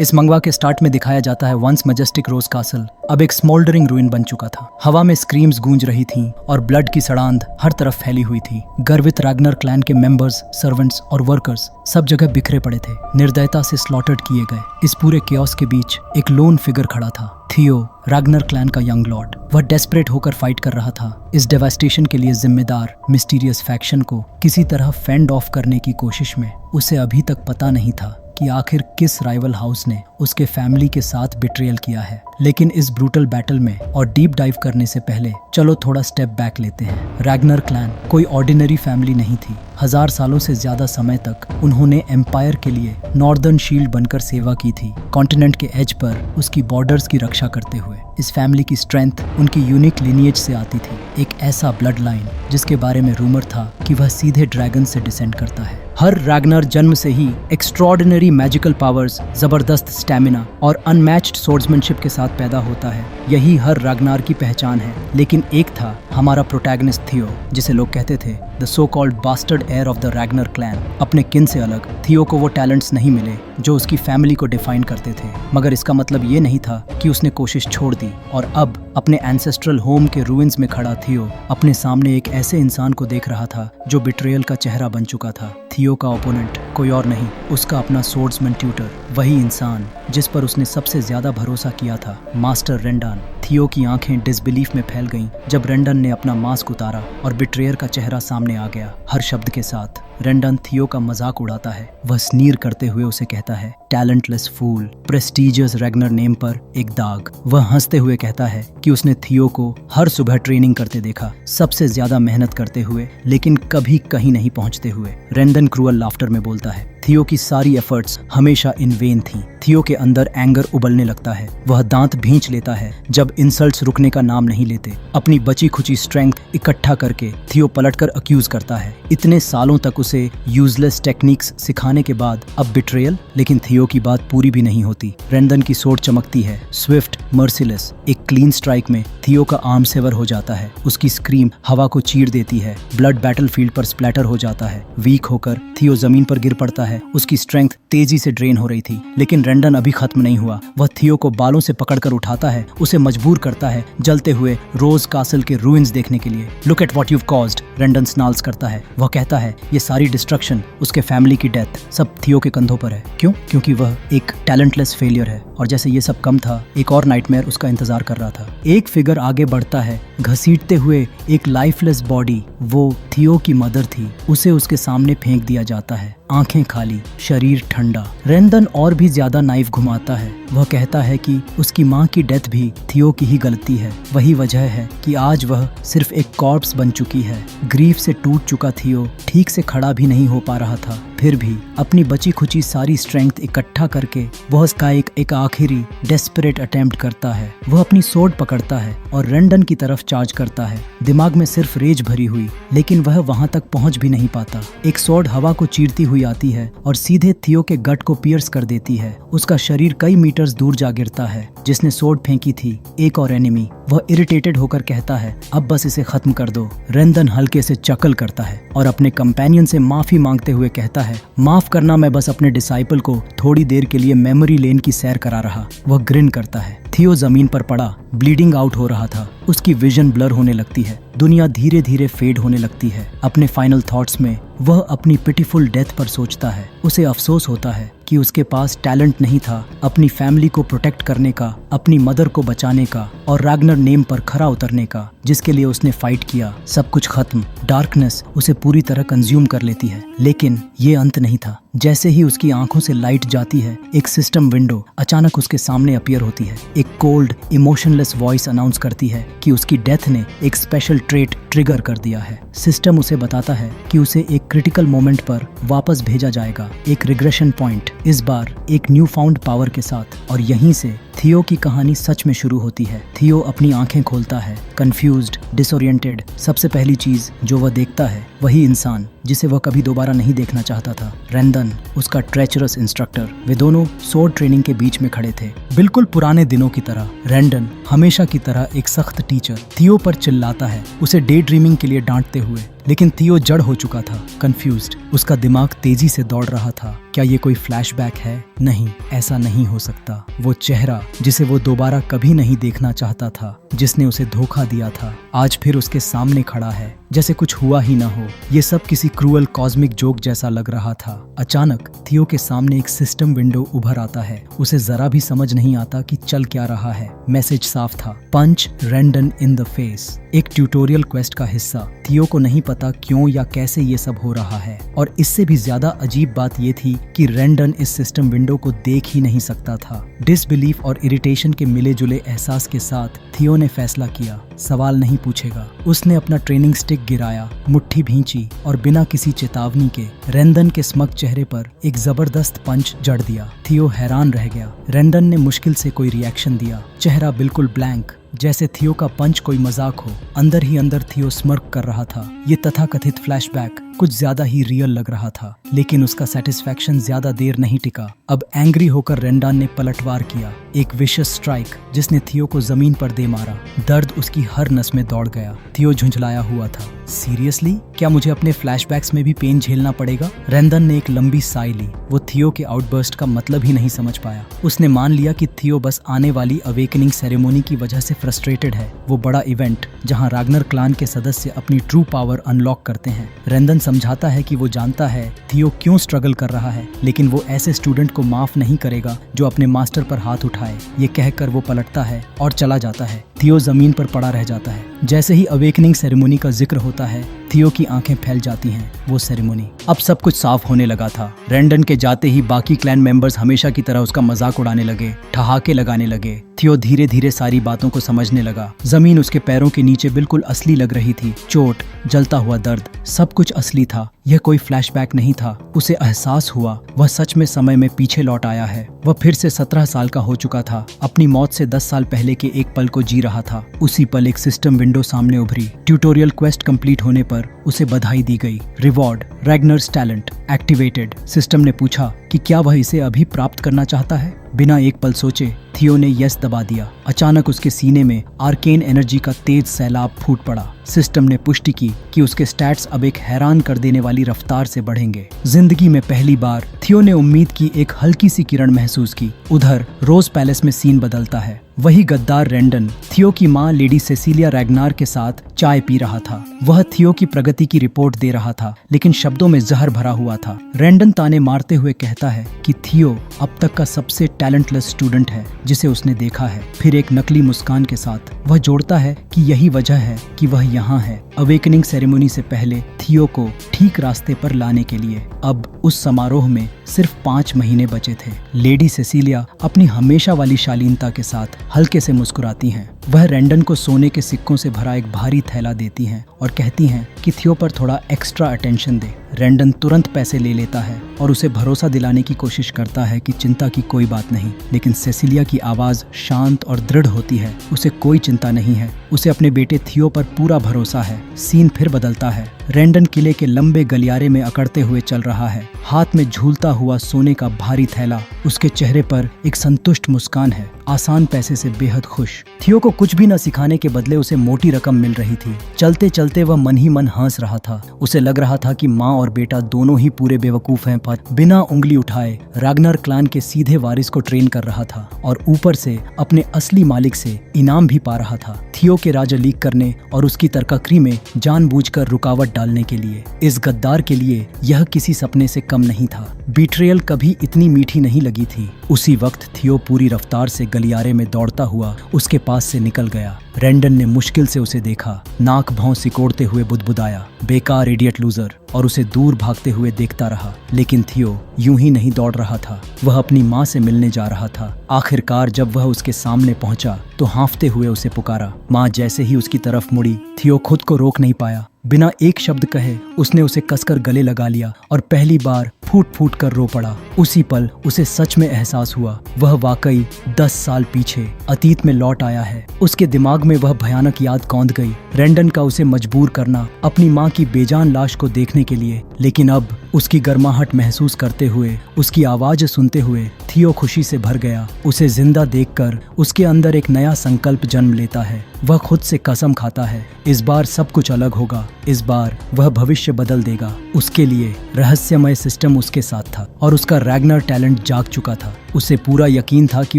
इस मंगवा के स्टार्ट में दिखाया जाता है वंस मैजेस्टिक रोज कासल अब एक स्मोल्डरिंग रूइन बन चुका था। हवा में स्क्रीम्स गूंज रही थीं और ब्लड की सड़ांध हर तरफ फैली हुई थी। गर्वित रैग्नर क्लैन के मेंबर्स, सर्वेंट्स और वर्कर्स सब जगह बिखरे पड़े थे, निर्दयता से स्लॉटर्ड किए गए। इस पूरे केओस के बीच एक लोन फिगर खड़ा था, थियो, रैग्नर क्लैन का यंग लॉर्ड। वह डेस्परेट होकर फाइट कर रहा था, इस डेवास्टेशन के लिए जिम्मेदार मिस्टीरियस फैक्शन को किसी तरह फेंड ऑफ करने की कोशिश में। उसे अभी तक पता नहीं था कि आखिर किस राइवल हाउस ने उसके फैमिली के साथ बिट्रेयल किया है। लेकिन इस ब्रूटल बैटल में और डीप डाइव करने से पहले चलो थोड़ा स्टेप बैक लेते हैं। रैग्नर क्लैन कोई ऑर्डिनरी फैमिली नहीं थी। 1000 सालों से ज्यादा समय तक उन्होंने एम्पायर के लिए नॉर्दर्न शील्ड बनकर सेवा की थी, कॉन्टिनेंट के एज पर उसकी बॉर्डर्स की रक्षा करते हुए। इस फैमिली की स्ट्रेंथ उनकी यूनिक लिनिएज से आती थी, एक ऐसा ब्लड लाइन जिसके बारे में रूमर था कि वह सीधे ड्रैगन से डिसेंड करता है। हर रैग्नर जन्म से ही एक्स्ट्रॉर्डिनरी मैजिकल पावर्स, जबरदस्त स्टैमिना और अनमैच्ड स्वॉर्ड्समैनशिप के साथ पैदा होता है। यही हर रैग्नार की पहचान है। लेकिन एक था हमारा प्रोटैगनिस्ट थियो, जिसे लोग कहते थे the so called bastard heir of the Ragnar clan. अपने किन से अलग थियो को वो टैलेंट्स नहीं मिले जो उसकी फैमिली को डिफाइन करते थे, मगर इसका मतलब ये नहीं था कि उसने कोशिश छोड़ दी। और अब अपने एंसेस्ट्रल होम के रूइंस में खड़ा थियो अपने सामने एक ऐसे इंसान को देख रहा था जो बिट्रेयल का चेहरा बन चुका था। थियो का ओपोनेंट कोई और नहीं, उसका अपना स्वॉर्ड्समैन ट्यूटर, वही इंसान जिस पर उसने सबसे ज्यादा भरोसा किया था, मास्टर रेंडन। थियो की आंखें डिसबिलीफ में फैल गईं जब रेंडन ने अपना मास्क उतारा और बिट्रेयर का चेहरा सामने आ गया। हर शब्द के साथ रेंडन थियो का मजाक उड़ाता है। वह स्नीर करते हुए उसे कहता है, टैलेंटलेस फूल, प्रेस्टीजियस रैग्नर नेम पर एक दाग। वह हंसते हुए कहता है कि उसने थियो को हर सुबह ट्रेनिंग करते देखा, सबसे ज्यादा मेहनत करते हुए, लेकिन कभी कहीं नहीं पहुंचते हुए। रेंडन क्रूअल लाफ्टर में बोलता है, थियो की सारी एफर्ट्स हमेशा इन वेन थी। थियो के अंदर एंगर उबलने लगता है। वह दांत भींच लेता है जब इंसल्ट्स रुकने का नाम नहीं लेते। अपनी बची खुची स्ट्रेंथ इकट्ठा करके थियो पलटकर अक्यूज करता है। इतने सालों तक उसे यूजलेस टेक्निक्स सिखाने के बाद अब बिट्रेयल। लेकिन थियो की बात पूरी भी नहीं होती। रेंडन की सोट चमकती है, स्विफ्ट, मर्सिलेस। एक क्लीन स्ट्राइक में थियो का आर्म सेवर हो जाता है। उसकी स्क्रीम हवा को चीर देती है। ब्लड बैटलफील्ड पर स्प्लैटर हो जाता है। वीक होकर थियो जमीन पर गिर पड़ता है। उसकी स्ट्रेंथ तेजी से ड्रेन हो रही थी, लेकिन रेंडन अभी खत्म नहीं हुआ। वह थियो को बालों से पकड़कर उठाता है, उसे मजबूर करता है जलते हुए रोज कासल के रूइंस देखने के लिए। Look at what you've caused, रेंडन स्नाल्स करता है। वह कहता है ये सारी डिस्ट्रक्शन, उसके फैमिली की डेथ, सब थियो के कंधों पर है। क्यों? क्योंकि वह एक टैलेंटलेस फेलियर है। और जैसे ये सब कम था, एक और नाइटमेयर उसका इंतजार कर रहा था। एक फिगर आगे बढ़ता है, घसीटते हुए एक लाइफलेस बॉडी। वो थियो की मदर थी। उसे उसके सामने फेंक दिया जाता है, आंखें खाली, शरीर ठंडा। रेंडन और भी ज्यादा नाइफ घुमाता है। वह कहता है कि उसकी माँ की डेथ भी थियो की ही गलती है। वही वजह है कि आज वह सिर्फ एक कॉर्प्स बन चुकी है। ग्रीफ से टूट चुका थियो ठीक से खड़ा भी नहीं हो पा रहा था। फिर भी अपनी बची खुची सारी स्ट्रेंथ इकट्ठा करके वह उसका एक आखिरी डेस्परेट अटेम्प्ट करता है। वह अपनी सोर्ड पकड़ता है और रेंडन की तरफ चार्ज करता है। दिमाग में सिर्फ रेज भरी हुई, लेकिन वह वहां तक पहुंच भी नहीं पाता। एक सोर्ड हवा को चीरती हुई आती है और सीधे थियो के गट को पियर्स कर देती है। उसका शरीर कई मीटर्स दूर जा गिरता है। जिसने सोर्ड फेंकी थी, एक और एनिमी। वह इरिटेटेड होकर कहता है, अब बस इसे खत्म कर दो। रेंडन हल्के से चकल करता है और अपने कंपेनियन से माफी मांगते हुए कहता है, माफ करना, मैं बस अपने डिसाइपल को थोड़ी देर के लिए मेमोरी लेन की सैर करा रहा। वह ग्रिन करता है। थियो जमीन पर पड़ा, ब्लीडिंग आउट हो रहा था। उसकी विजन ब्लर होने लगती है। दुनिया धीरे धीरे फेड होने लगती है। अपने फाइनल थॉट्स में वह अपनी पिटीफुल डेथ पर सोचता है। उसे अफसोस होता है कि उसके पास टैलेंट नहीं था अपनी फैमिली को प्रोटेक्ट करने का, अपनी मदर को बचाने का और रैग्नर नेम पर खरा उतरने का, जिसके लिए उसने फाइट किया। सब कुछ खत्म। डार्कनेस उसे पूरी तरह कंज्यूम कर लेती है। लेकिन ये अंत नहीं था। जैसे ही उसकी आंखों से लाइट जाती है, एक सिस्टम विंडो अचानक उसके सामने अपीयर होती है। एक कोल्ड, इमोशनलेस वॉइस अनाउंस करती है कि उसकी डेथ ने एक स्पेशल ट्रेट ट्रिगर कर दिया है। सिस्टम उसे बताता है कि उसे एक क्रिटिकल मोमेंट पर वापस भेजा जाएगा, एक रिग्रेशन पॉइंट, इस बार एक न्यू फाउंड पावर के साथ। और यहीं से थियो की कहानी सच में शुरू होती है। थियो अपनी आंखें खोलता है, कंफ्यूज्ड, डिसोरिएंटेड। सबसे पहली चीज जो वह देखता है, वही इंसान जिसे वह कभी दोबारा नहीं देखना चाहता था, रेंडन, उसका ट्रेचरस इंस्ट्रक्टर। वे दोनों सोर्ड ट्रेनिंग के बीच में खड़े थे, बिल्कुल पुराने दिनों की तरह। रेंडन हमेशा की तरह एक सख्त टीचर थियो पर चिल्लाता है, उसे डे ड्रीमिंग के लिए डांटते हुए। लेकिन थियो जड़ हो चुका था, कंफ्यूज्ड। उसका दिमाग तेजी से दौड़ रहा था। क्या ये कोई फ्लैशबैक है? नहीं, ऐसा नहीं हो सकता। वो चेहरा जिसे वो दोबारा कभी नहीं देखना चाहता था, जिसने उसे धोखा दिया था, आज फिर उसके सामने खड़ा है, जैसे कुछ हुआ ही ना हो। ये सब किसी क्रूअल कॉस्मिक जोक जैसा लग रहा था। अचानक थियो के सामने एक सिस्टम विंडो उभर आता है। उसे जरा भी समझ नहीं आता कि चल क्या रहा है। मैसेज साफ था, पंच रैंडन इन द फेस। एक ट्यूटोरियल क्वेस्ट का हिस्सा। थियो को नहीं पता क्यों या कैसे ये सब हो रहा है, और इससे भी ज्यादा अजीब बात ये थी कि रैंडन इस सिस्टम विंडो को देख ही नहीं सकता था। डिसबिलीफ और इरिटेशन के मिले जुले एहसास के साथ थियो ने फैसला किया, सवाल नहीं पूछेगा। उसने अपना ट्रेनिंग स्टिक गिराया, मुट्ठी भींची और बिना किसी चेतावनी के रैंडन के स्मग चेहरे पर एक जबरदस्त पंच जड़ दिया। थियो हैरान रह गया। रैंडन ने मुश्किल से कोई रिएक्शन दिया, चेहरा बिल्कुल ब्लैंक, जैसे थियो का पंच कोई मजाक हो। अंदर ही अंदर थियो स्मर्क कर रहा था। ये तथाकथित फ्लैशबैक कुछ ज्यादा ही रियल लग रहा था, लेकिन उसका सेटिस्फैक्शन ज्यादा देर नहीं टिका। अब एंग्री होकर रैंडन ने पलटवार किया, एक विशियस स्ट्राइक जिसने थियो को जमीन पर दे मारा। दर्द उसकी हर नस में दौड़ गया। थियो झुंझलाया हुआ था। सीरियसली? क्या मुझे अपने फ्लैशबैक्स में भी पेन झेलना पड़ेगा? रैंडन ने एक लंबी साई ली। वो थियो के आउटबर्स्ट का मतलब ही नहीं समझ पाया। उसने मान लिया कि थियो बस आने वाली अवेकनिंग सेरेमोनी की वजह से फ्रस्ट्रेटेड है। वो बड़ा इवेंट जहां राग्नर क्लान के सदस्य अपनी ट्रू पावर अनलॉक करते हैं। रैंडन समझाता है कि वो जानता है थियो क्यों स्ट्रगल कर रहा है, लेकिन वो ऐसे स्टूडेंट को माफ नहीं करेगा जो अपने मास्टर पर हाथ उठाए। ये कहकर वो पलटता है और चला जाता है। थियो जमीन पर पड़ा रह जाता है। जैसे ही अवेकनिंग सेरेमोनी का जिक्र होता है, थियो की आंखें फैल जाती हैं। वो सेरेमोनी अब सब कुछ साफ होने लगा था। रैंडन के जाते ही बाकी क्लैन मेंबर्स हमेशा की तरह उसका मजाक उड़ाने लगे, ठहाके लगाने लगे। थियो धीरे धीरे सारी बातों को समझने लगा। जमीन उसके पैरों के नीचे बिल्कुल असली लग रही थी। चोट, जलता हुआ दर्द, सब कुछ असली था। यह कोई फ्लैशबैक नहीं था। उसे एहसास हुआ वह सच में समय में पीछे लौट आया है। वह फिर से 17 साल का हो चुका था। अपनी मौत से 10 साल पहले के एक पल को जी रहा था। उसी पल एक सिस्टम विंडो सामने उभरी। ट्यूटोरियल क्वेस्ट कंप्लीट होने पर उसे बधाई दी गई। Reward, Ragnar's talent activated. System ने पूछा कि क्या वह इसे अभी प्राप्त करना चाहता है। बिना एक पल सोचे थियो ने यस दबा दिया। अचानक उसके सीने में आर्केन एनर्जी का तेज सैलाब फूट पड़ा। सिस्टम ने पुष्टि की कि उसके स्टैट्स अब एक हैरान कर देने वाली रफ्तार से बढ़ेंगे। जिंदगी में पहली बार थियो ने उम्मीद की एक हल्की सी किरण महसूस की। उधर रोज पैलेस में सीन बदलता है। वही गद्दार रैंडन थियो की मां लेडी सेसिलिया रैग्नार के साथ चाय पी रहा था। वह थियो की प्रगति की रिपोर्ट दे रहा था, लेकिन शब्दों में जहर भरा हुआ था। रैंडन ताने मारते हुए कहता है कि थियो अब तक का सबसे टैलेंटलेस स्टूडेंट है जिसे उसने देखा है। फिर एक नकली मुस्कान के साथ वह जोड़ता है कि यही वजह है कि वह यहाँ है, अवेकनिंग सेरेमनी से पहले थियो को ठीक रास्ते पर लाने के लिए। अब उस समारोह में सिर्फ 5 महीने बचे थे। लेडी सेसिलिया अपनी हमेशा वाली शालीनता के साथ हल्के से मुस्कुराती हैं। वह रैंडन को सोने के सिक्कों से भरा एक भारी थैला देती हैं और कहती हैं कि थियो पर थोड़ा एक्स्ट्रा अटेंशन दे। रैंडन तुरंत पैसे ले लेता है और उसे भरोसा दिलाने की कोशिश करता है कि चिंता की कोई बात नहीं, लेकिन सेसिलिया की आवाज शांत और दृढ़ होती है। उसे कोई चिंता नहीं है, उसे अपने बेटे थियो पर पूरा भरोसा है। सीन फिर बदलता है। रैंडन किले के लंबे गलियारे में अकड़ते हुए चल रहा है, हाथ में झूलता हुआ सोने का भारी थैला। उसके चेहरे पर एक संतुष्ट मुस्कान है, आसान पैसे से बेहद खुश। थियो को कुछ भी न सिखाने के बदले उसे मोटी रकम मिल रही थी। चलते चलते वह मन ही मन हंस रहा था। उसे लग रहा था कि माँ और बेटा दोनों ही पूरे बेवकूफ हैं, पर बिना उंगली उठाए राग्नर क्लान के सीधे वारिस को ट्रेन कर रहा था और ऊपर से अपने असली मालिक से इनाम भी पा रहा था, थियो के राजा लीक करने और उसकी तरकाकरी में जानबूझकर रुकावट डालने के लिए। इस गद्दार के लिए यह किसी सपने से कम नहीं था। बीट्रेयल कभी इतनी मीठी नहीं लगी थी। उसी वक्त थियो पूरी रफ्तार से गलियारे में दौड़ता हुआ उसके पास से निकल गया। रैंडन ने मुश्किल से उसे देखा, नाक भौं सिकोड़ते हुए बुदबुदाया, बेकार इडियट लूजर, और उसे दूर भागते हुए देखता रहा। लेकिन थियो यूं ही नहीं दौड़ रहा था, वह अपनी माँ से मिलने जा रहा था। आखिरकार जब वह उसके सामने पहुंचा तो हांफते हुए उसे पुकारा। माँ जैसे ही उसकी तरफ मुड़ी, थियो खुद को रोक नहीं पाया। बिना एक शब्द कहे उसने उसे कसकर गले लगा लिया और पहली बार फूट फूट कर रो पड़ा। उसी पल उसे सच में एहसास हुआ, वह वाकई 10 साल पीछे अतीत में लौट आया है। उसके दिमाग में वह भयानक याद कौंध गई, रैंडन का उसे मजबूर करना अपनी माँ की बेजान लाश को देखने के लिए। लेकिन अब उसकी गर्माहट महसूस करते हुए, उसकी आवाज सुनते हुए थियो खुशी से भर गया। उसे जिंदा देखकर उसके अंदर एक नया संकल्प जन्म लेता है। वह खुद से कसम खाता है, इस बार सब कुछ अलग होगा, इस बार वह भविष्य बदल देगा। उसके लिए रहस्यमय सिस्टम उसके साथ था और उसका रैग्नर टैलेंट जाग चुका था। उसे पूरा यकीन था कि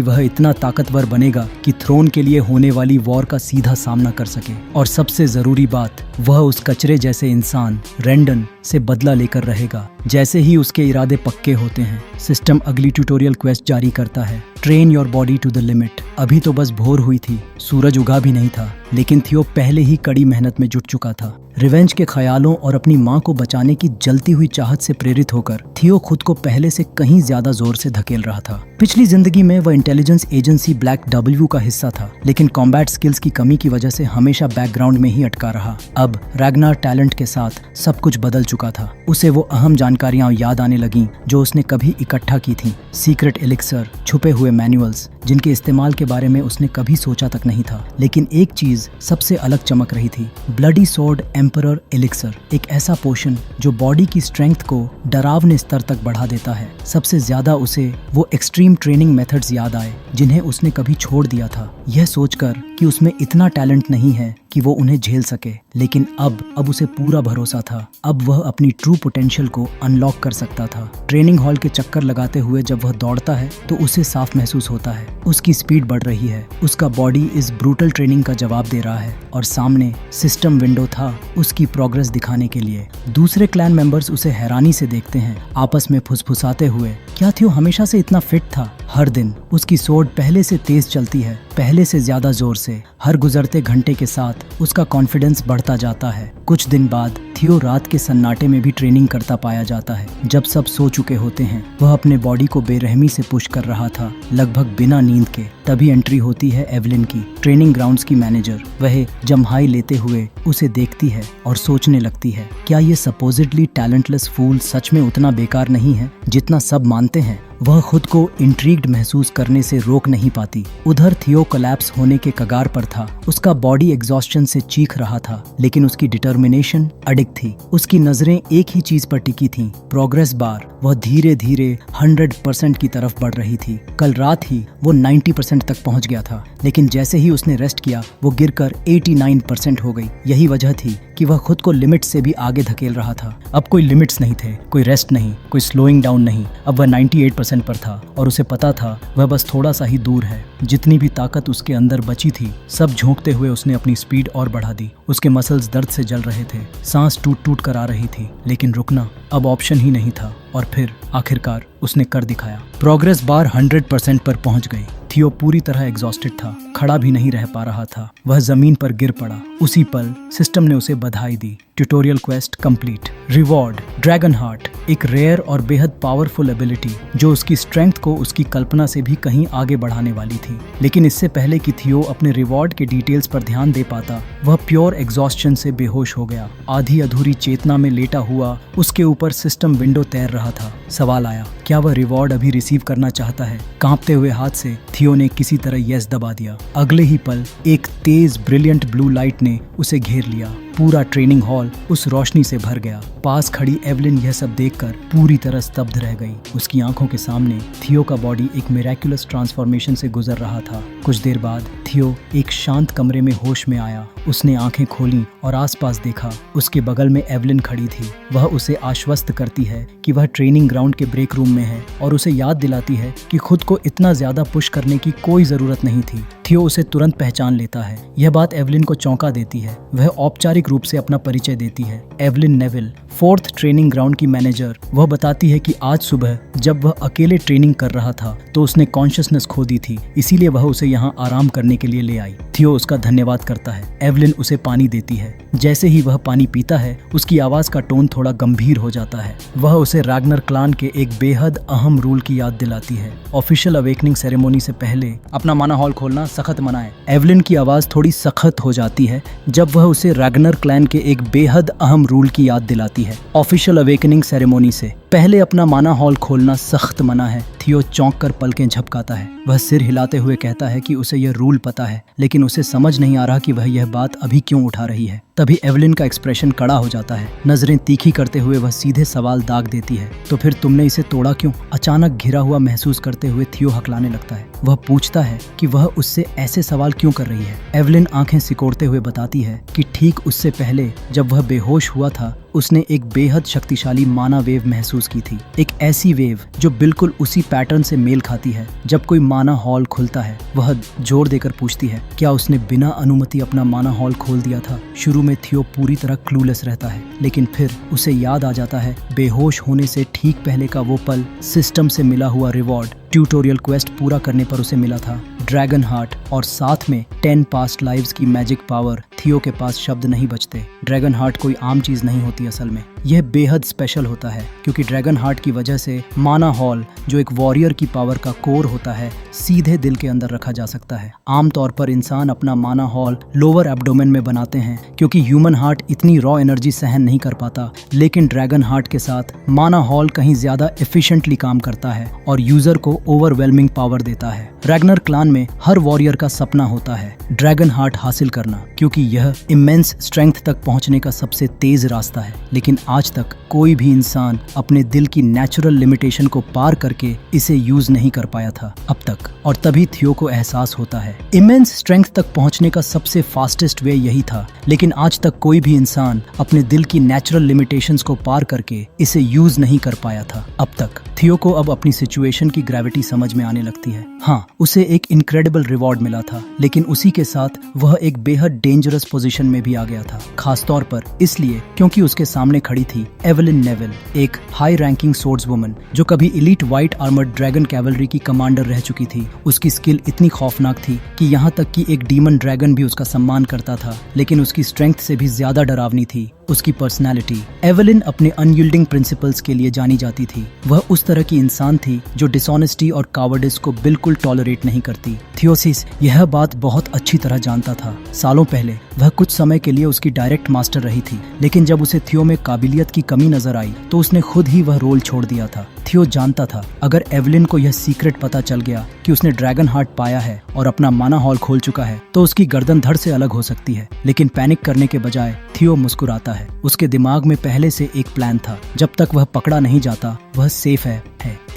वह इतना ताकतवर बनेगा कि थ्रोन के लिए होने वाली वॉर का सीधा सामना कर सके। और सबसे जरूरी बात, वह उस कचरे जैसे इंसान रेंडन से बदला लेकर रहेगा। जैसे ही उसके इरादे पक्के होते हैं, सिस्टम अगली ट्यूटोरियल क्वेस्ट जारी करता है, train your body to the limit. अभी तो बस भोर हुई थी, सूरज उगा भी नहीं था, लेकिन थियो पहले ही कड़ी मेहनत में जुट चुका था। रिवेंज के ख्यालों और अपनी माँ को बचाने की जलती हुई चाहत से प्रेरित होकर थियो खुद को पहले से कहीं ज्यादा जोर से धकेल रहा था। पिछली जिंदगी में वह इंटेलिजेंस एजेंसी ब्लैक डब्ल्यू का हिस्सा था, लेकिन कॉम्बैट स्किल्स की कमी की वजह से हमेशा बैकग्राउंड में ही अटका रहा। अब रैग्नार टैलेंट के साथ सब कुछ बदल चुका था। उसे वो अहम जानकारियां याद आने लगीं जो उसने कभी इकट्ठा की थीं। सीक्रेट एलिक्सर, छुपे हुए मैनुअल्स जिनके इस्तेमाल के बारे में उसने कभी सोचा तक नहीं था। लेकिन एक चीज सबसे अलग चमक रही थी, ब्लडी स्वॉर्ड एम्परर एलिक्सर, एक ऐसा पोशन जो बॉडी की स्ट्रेंथ को डरावने स्तर तक बढ़ा देता है। सबसे ज्यादा उसे वो एक्सट्रीम ट्रेनिंग मेथड्स याद आए जिन्हें उसने कभी छोड़ दिया था, यह सोचकर कि उसमें इतना टैलेंट नहीं है कि वो उन्हें झेल सके। लेकिन अब उसे पूरा भरोसा था, अब वह अपनी ट्रू पोटेंशियल को अनलॉक कर सकता था। ट्रेनिंग हॉल के चक्कर लगाते हुए जब वह दौड़ता है तो उसे साफ महसूस होता है, उसकी स्पीड बढ़ रही है, उसका बॉडी इस ब्रूटल ट्रेनिंग का जवाब दे रहा है और सामने सिस्टम विंडो था उसकी प्रोग्रेस दिखाने के लिए। दूसरे क्लैन मेंबर्स उसे हैरानी से देखते हैं, आपस में फुसफुसाते हुए, क्या थियो हमेशा से इतना फिट था? हर दिन उसकी सोड पहले से तेज चलती है, पहले से ज्यादा जोर से। हर गुजरते घंटे के साथ उसका कॉन्फिडेंस बढ़ता जाता है। कुछ दिन बाद थियो रात के सन्नाटे में भी ट्रेनिंग करता पाया जाता है। जब सब सो चुके होते हैं, वह अपने बॉडी को बेरहमी से पुश कर रहा था, लगभग बिना नींद के। तभी एंट्री होती है एवलिन की, ट्रेनिंग ग्राउंड्स की मैनेजर। वह जम्हाई लेते हुए उसे देखती है और सोचने लगती है, क्या ये सपोजिटली टैलेंटलेस फूल सच में उतना बेकार नहीं है जितना सब मानते हैं? वह खुद को इंट्रीग्ड महसूस करने से रोक नहीं पाती। उधर थियो कोलैप्स होने के कगार पर था, उसका बॉडी एग्जॉस्शन से चीख रहा था, लेकिन उसकी डिटर्मिनेशन अडिग थी। उसकी नजरें एक ही चीज पर टिकी थीं, प्रोग्रेस बार। वह धीरे धीरे 100% की तरफ बढ़ रही थी। कल रात ही वो 90% तक पहुंच गया था, लेकिन जैसे ही उसने रेस्ट किया वो गिरकर 89% हो गई। यही वजह थी कि वह खुद को लिमिट से भी आगे धकेल रहा था। अब कोई लिमिट्स नहीं थे, कोई रेस्ट नहीं, कोई स्लोइंग डाउन नहीं। अब वह 98% पर था और उसे पता था वह बस थोड़ा सा ही दूर है। जितनी भी ताकत उसके अंदर बची थी, सब झोंकते हुए उसने अपनी स्पीड और बढ़ा दी। उसके मसल्स दर्द से जल रहे थे, सांस टूट टूट कर आ रही थी, लेकिन रुकना अब ऑप्शन ही नहीं था। और फिर आखिरकार उसने कर दिखाया। प्रोग्रेस बार 100% पर पहुंच गई। थियो पूरी तरह एग्जॉस्टेड था, खड़ा भी नहीं रह पा रहा था। वह जमीन पर गिर पड़ा। उसी पल सिस्टम ने उसे बधाई दी। Tutorial quest complete. Reward, dragon heart, एक रेयर और बेहद पावरफुल एबिलिटी जो उसकी स्ट्रेंथ को उसकी कल्पना से भी कहीं आगे बढ़ाने वाली थी। लेकिन इससे पहले कि थियो अपने रिवॉर्ड के डिटेल्स पर ध्यान दे पाता, वह प्योर एग्जॉस्शन से बेहोश हो गया। आधी अधूरी चेतना में लेटा हुआ उसके ऊपर सिस्टम विंडो तैर रहा था। सवाल आया, क्या वह रिवॉर्ड अभी रिसीव करना चाहता है? कांपते हुए हाथ से थियो ने किसी तरह यस दबा दिया। अगले ही पल एक तेज ब्रिलियंट ब्लू लाइट ने उसे घेर लिया। पूरा ट्रेनिंग हॉल उस रोशनी से भर गया। पास खड़ी एवलिन यह सब देखकर पूरी तरह स्तब्ध रह गई। उसकी आंखों के सामने थियो का बॉडी एक मिरेक्युलस ट्रांसफॉर्मेशन से गुजर रहा था। कुछ देर बाद थियो एक शांत कमरे में होश में आया। उसने आंखें खोलीं और आसपास देखा। उसके बगल में एवलिन खड़ी थी। वह उसे आश्वस्त करती है कि वह ट्रेनिंग ग्राउंड के ब्रेक रूम में है और उसे याद दिलाती है कि खुद को इतना ज्यादा पुश करने की कोई जरूरत नहीं थी। थियो उसे तुरंत पहचान लेता है। यह बात एवलिन को चौंका देती है। वह औपचारिक रूप से अपना परिचय देती है। Evelyn Neville, 4th training ground की मैनेजर। वह बताती है कि आज सुबह जब वह अकेले ट्रेनिंग कर रहा था तो उसने कॉन्शियसनेस खो दी थी, इसीलिए वह उसे यहाँ आराम करने के लिए ले आई। थियो उसका धन्यवाद करता है। एवलिन उसे पानी देती है। जैसे ही वह पानी पीता है, उसकी आवाज का टोन थोड़ा गंभीर हो जाता है। वह उसे रैग्नर क्लान के एक बेहद अहम रूल की याद दिलाती है। ऑफिशियल अवेकनिंग सेरेमोनी से पहले अपना माना हॉल खोलना सख्त मना है। एवलिन की आवाज थोड़ी सख्त हो जाती है जब वह उसे रैग्नर क्लैन के एक बेहद अहम रूल की याद दिलाती है। ऑफिशियल अवेकनिंग सेरेमोनी से पहले अपना माना हॉल खोलना सख्त मना है। थियो चौंक कर पलकें झपकाता है। वह सिर हिलाते हुए कहता है कि उसे यह रूल पता है, लेकिन उसे समझ नहीं आ रहा कि वह यह बात अभी क्यों उठा रही है। तभी एवलिन का एक्सप्रेशन कड़ा हो जाता है। नजरें तीखी करते हुए वह सीधे सवाल दाग देती है, तो फिर तुमने इसे तोड़ा क्यों? अचानक घिरा हुआ महसूस करते हुए थियो हकलाने लगता है। वह पूछता है कि वह उससे ऐसे सवाल क्यों कर रही है। एवलिन आंखें सिकोड़ते हुए बताती है कि ठीक उससे पहले जब वह बेहोश हुआ था, उसने एक बेहद शक्तिशाली माना वेव महसूस की थी। एक ऐसी वेव जो बिल्कुल उसी पैटर्न से मेल खाती है। जब कोई माना हॉल खुलता है, वह जोर देकर पूछती है, क्या उसने बिना अनुमति अपना माना हॉल खोल दिया था? शुरू में थियो पूरी तरह क्लूलेस रहता है, लेकिन फिर उसे याद आ जाता है बेहोश होने से ठीक पहले का वो पल, सिस्टम से मिला हुआ रिवॉर्ड, ट्यूटोरियल क्वेस्ट पूरा करने पर उसे मिला था, ड्रैगन हार्ट, और साथ में 10 पास्ट लाइव्स की मैजिक पावर। थियो के पास शब्द नहीं बचते। ड्रैगन हार्ट कोई आम चीज नहीं होती असल में। यह बेहद स्पेशल होता है क्योंकि ड्रैगन हार्ट की वजह से माना हॉल, जो एक वॉरियर की पावर का कोर होता है, सीधे दिल के अंदर रखा जा सकता है। आमतौर पर इंसान अपना माना हॉल लोअर एब्डोमेन में बनाते हैं क्योंकि ह्यूमन हार्ट इतनी रॉ एनर्जी सहन नहीं कर पाता, लेकिन ड्रैगन हार्ट के साथ माना हॉल कहीं ज्यादा एफिशिएंटली काम करता है और यूजर को ओवरवेलमिंग पावर देता है। रैग्नर क्लान में हर वॉरियर का सपना होता है ड्रैगन हार्ट हासिल करना, क्योंकि यह इमेंस स्ट्रेंथ तक पहुंचने का सबसे तेज रास्ता है। लेकिन आज तक कोई भी इंसान अपने दिल की नेचुरल लिमिटेशन को पार करके इसे यूज नहीं कर पाया था अब तक। और तभी थियो को एहसास होता है इमेंस स्ट्रेंथ तक पहुंचने का सबसे फास्टेस्ट वे यही था, लेकिन आज तक कोई भी इंसान अपने दिल की नेचुरल लिमिटेशंस को पार करके इसे यूज नहीं कर पाया था अब तक। थियो को अब अपनी सिचुएशन की ग्रेविटी समझ में आने लगती है। हाँ, उसे एक इनक्रेडिबल रिवॉर्ड मिला था, लेकिन उसी के साथ वह एक बेहद डेंजरस पोजीशन में भी आ गया था, खासतौर पर इसलिए क्योंकि उसके सामने खड़ी थी एवलिन नेविल, एक हाई रैंकिंग सोर्ड्सवुमन जो कभी elite white armoured dragon cavalry की कमांडर रह चुकी थी। उसकी स्किल इतनी खौफनाक थी कि यहाँ तक कि एक डीमन ड्रैगन भी उसका सम्मान करता था, लेकिन उसकी स्ट्रेंथ से भी ज्यादा डरावनी थी उसकी पर्सनैलिटी। एवलिन अपने अनयील्डिंग प्रिंसिपल्स के लिए जानी जाती थी। वह उस तरह की इंसान थी जो डिसऑनेस्टी और कावर्डिस को बिल्कुल टॉलरेट नहीं करती। थियोसिस यह बात बहुत अच्छी तरह जानता था। सालों पहले वह कुछ समय के लिए उसकी डायरेक्ट मास्टर रही थी, लेकिन जब उसे थियो में काबिलियत की कमी नजर आई तो उसने खुद ही वह रोल छोड़ दिया था। थियो जानता था अगर एवलिन को यह सीक्रेट पता चल गया कि उसने ड्रैगन हार्ट पाया है और अपना माना हॉल खोल चुका है, तो उसकी गर्दन धड़ से अलग हो सकती है। लेकिन पैनिक करने के बजाय थियो मुस्कुराता है। उसके दिमाग में पहले से एक प्लान था। जब तक वह पकड़ा नहीं जाता, वह सेफ है।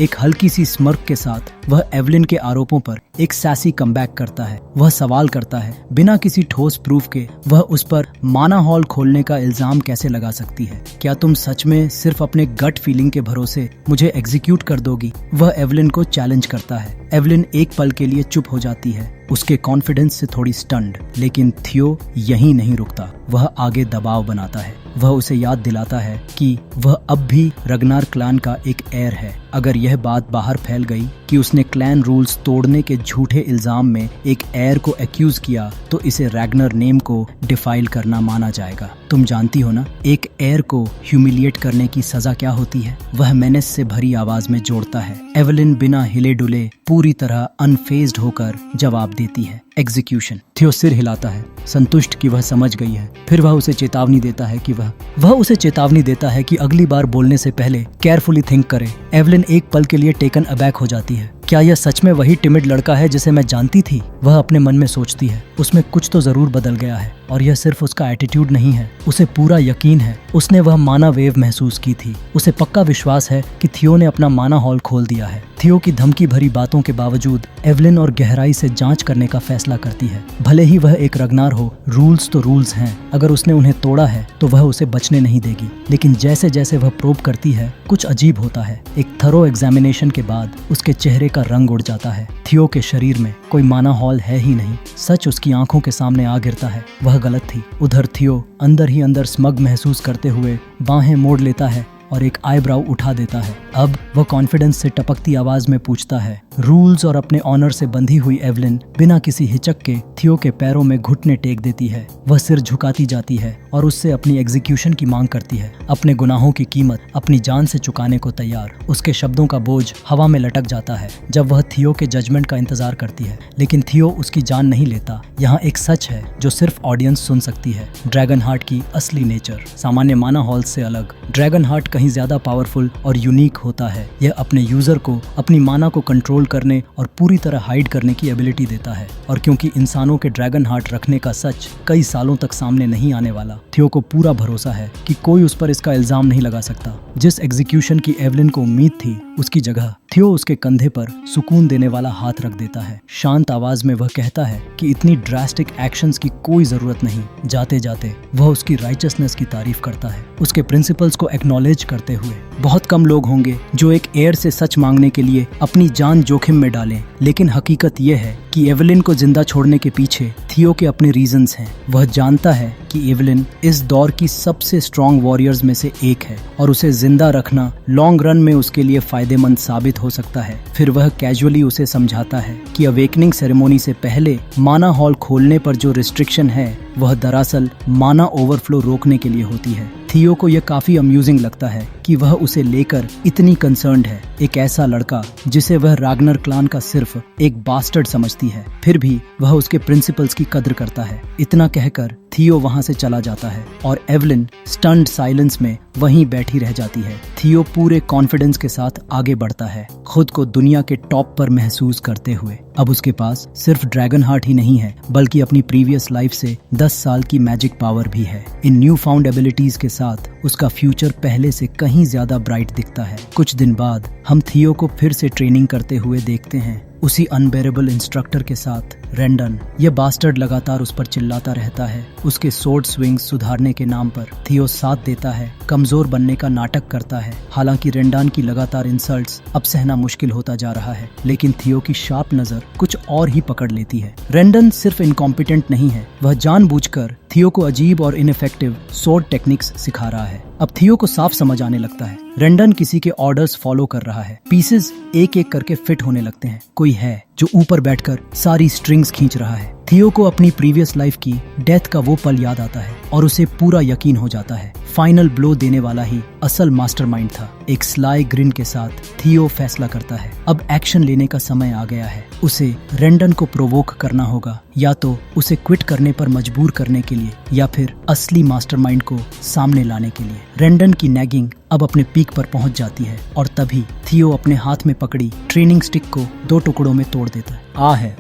एक हल्की सी स्मर्क के साथ वह एवलिन के आरोपों पर एक सैसी कमबैक करता है। वह सवाल करता है, बिना किसी ठोस प्रूफ के वह उस पर माना हॉल खोलने का इल्जाम कैसे लगा सकती है? क्या तुम सच में सिर्फ अपने गट फीलिंग के भरोसे मुझे एग्जीक्यूट कर दोगी? वह एवलिन को चैलेंज करता है। एवलिन एक पल के लिए चुप हो जाती है, उसके कॉन्फिडेंस से थोड़ी स्टन्ड। लेकिन थियो यहीं नहीं रुकता, वह आगे दबाव बनाता है। वह उसे याद दिलाता है कि वह अब भी रग्नार क्लान का एक एयर है। अगर यह बात बाहर फैल गई कि उसने क्लैन रूल्स तोड़ने के झूठे इल्जाम में एक एयर को एक्यूज किया, तो इसे रैग्नर नेम को डिफाइल करना माना जाएगा। तुम जानती हो ना, एक एयर को ह्यूमिलिएट करने की सजा क्या होती है? वह मेनेस से भरी आवाज में जोड़ता है। एवलिन बिना हिले डुले पूरी तरह अनफेज्ड होकर जवाब देती है, एग्जीक्यूशन। थियो सिर हिलाता है, संतुष्ट कि वह समझ गई है। फिर वह उसे चेतावनी देता है कि अगली बार बोलने से पहले केयरफुली थिंक करे। एवलिन एक पल के लिए टेकन अबैक हो जाती है। क्या यह सच में वही टिमिड लड़का है जिसे मैं जानती थी? वह अपने मन में सोचती है। उसमें कुछ तो जरूर बदल गया है, और यह सिर्फ उसका एटीट्यूड नहीं है। उसे पूरा यकीन है उसने वह माना वेव महसूस की थी। उसे पक्का विश्वास है कि थियो ने अपना माना हॉल खोल दिया है। थियो की धमकी भरी बातों के बावजूद एवलिन और गहराई से जांच करने का फैसला करती है। भले ही वह एक रग्नार हो, रूल्स तो रूल्स हैं। अगर उसने उन्हें तोड़ा है तो वह उसे बचने नहीं देगी। लेकिन जैसे जैसे वह प्रोब करती है, कुछ अजीब होता है। एक थरो एग्जामिनेशन के बाद उसके चेहरे का रंग उड़ जाता है। थियो के शरीर में कोई माना हॉल है ही नहीं। सच उसकी आंखों के सामने आ गिरता है। वह गलत थी। उधर थियो अंदर ही अंदर स्मग महसूस करते हुए बाहें मोड़ लेता है और एक आईब्राउ उठा देता है। अब वह कॉन्फिडेंस से टपकती आवाज में पूछता है, रूल्स और अपने ऑनर से बंधी हुई एवलिन बिना किसी हिचक के थियो के पैरों में घुटने टेक देती है। वह सिर झुकाती जाती है और उससे अपनी एग्जीक्यूशन की मांग करती है। अपने गुनाहों की कीमत अपनी जान से चुकाने को तैयार। उसके शब्दों का बोझ हवा में लटक जाता है जब वह थियो के जजमेंट का इंतजार करती है। लेकिन थियो उसकी जान नहीं लेता। यहाँ एक सच है जो सिर्फ ऑडियंस सुन सकती है। ड्रैगन हार्ट की असली नेचर सामान्य माना हॉल से अलग। ड्रैगन हार्ट कहीं ज्यादा पावरफुल और यूनिक होता है। यह अपने यूजर को अपनी माना को कंट्रोल करने और पूरी तरह हाइड करने की एबिलिटी देता है। और क्योंकि इंसानों के ड्रैगन हार्ट रखने का सच कई सालों तक सामने नहीं आने वाला, थियो को पूरा भरोसा है कि कोई उस पर इसका इल्जाम नहीं लगा सकता। जिस एग्जीक्यूशन की एवलिन को उम्मीद थी, उसकी जगह थियो उसके कंधे पर सुकून देने वाला हाथ रख देता है। शांत आवाज में वह कहता है कि इतनी ड्रास्टिक एक्शंस की कोई जरूरत नहीं। जाते जाते वह उसकी राइचसनेस की तारीफ करता है, उसके प्रिंसिपल्स को एक्नॉलेज करते हुए। बहुत कम लोग होंगे जो एक एयर से सच मांगने के लिए अपनी जान जोखिम में डालें, लेकिन हकीकत यह है कि एवलिन को जिंदा छोड़ने के पीछे थियो के अपने रीजंस हैं। वह जानता है कि एवलिन इस दौर की सबसे स्ट्रॉन्ग वॉरियर्स में से एक है और उसे जिंदा रखना लॉन्ग रन में उसके लिए फायदेमंद साबित हो सकता है। फिर वह कैजुअली उसे समझाता है कि अवेकनिंग सेरेमोनी से पहले माना हॉल खोलने पर जो रिस्ट्रिक्शन है, वह दरअसल माना ओवरफ्लो रोकने के लिए होती है। थियो को यह काफी अम्यूजिंग लगता है कि वह उसे लेकर इतनी कंसर्न्ड है। एक ऐसा लड़का जिसे वह राग्नर क्लान का सिर्फ एक बास्टर्ड समझती है, फिर भी वह उसके प्रिंसिपल्स की कद्र करता है। इतना कहकर थियो वहां से चला जाता है और एवलिन स्टन्ड साइलेंस में वहीं बैठी रह जाती है। थियो पूरे कॉन्फिडेंस के साथ आगे बढ़ता है, खुद को दुनिया के टॉप पर महसूस करते हुए। अब उसके पास सिर्फ ड्रैगन हार्ट ही नहीं है, बल्कि अपनी प्रीवियस लाइफ से 10 साल की मैजिक पावर भी है। इन न्यू फाउंड एबिलिटीज के साथ उसका फ्यूचर पहले से कहीं ज्यादा ब्राइट दिखता है। कुछ दिन बाद हम थियो को फिर से ट्रेनिंग करते हुए देखते हैं, उसी अनबेरेबल इंस्ट्रक्टर के साथ। रेंडन, यह बास्टर्ड लगातार उस पर चिल्लाता रहता है। उसके सोर्ड स्विंग्स सुधारने के नाम पर थियो साथ देता है, कमजोर बनने का नाटक करता है। हालांकि रेंडान की लगातार इंसल्ट्स अब सहना मुश्किल होता जा रहा है, लेकिन थियो की शार्प नजर कुछ और ही पकड़ लेती है। रेंडन सिर्फ इनकॉम्पिटेंट नहीं है, वह जानबूझकर थियो को अजीब और इनइफेक्टिव सोर्ड टेक्निक्स सिखा रहा है। अब थियो को साफ समझ आने लगता है, रेंडन किसी के ऑर्डर्स फॉलो कर रहा है। पीसेस एक एक करके फिट होने लगते हैं। कोई है जो ऊपर बैठकर सारी स्ट्रिंग्स खींच रहा है। थियो को अपनी प्रीवियस लाइफ की डेथ का वो पल याद आता है और उसे पूरा यकीन हो जाता है, फाइनल ब्लो देने वाला ही असल मास्टरमाइंड था। एक स्लाई ग्रिन के साथ थियो फैसला करता है, अब एक्शन लेने का समय आ गया है। उसे रेंडन को प्रोवोक करना होगा, या तो उसे क्विट करने पर मजबूर करने के लिए, या फिर असली मास्टरमाइंड को सामने लाने के लिए। रेंडन की नैगिंग अब अपने पीक पर पहुंच जाती है और तभी थियो अपने हाथ में पकड़ी ट्रेनिंग स्टिक को 2 टुकड़ों में तोड़ देता है।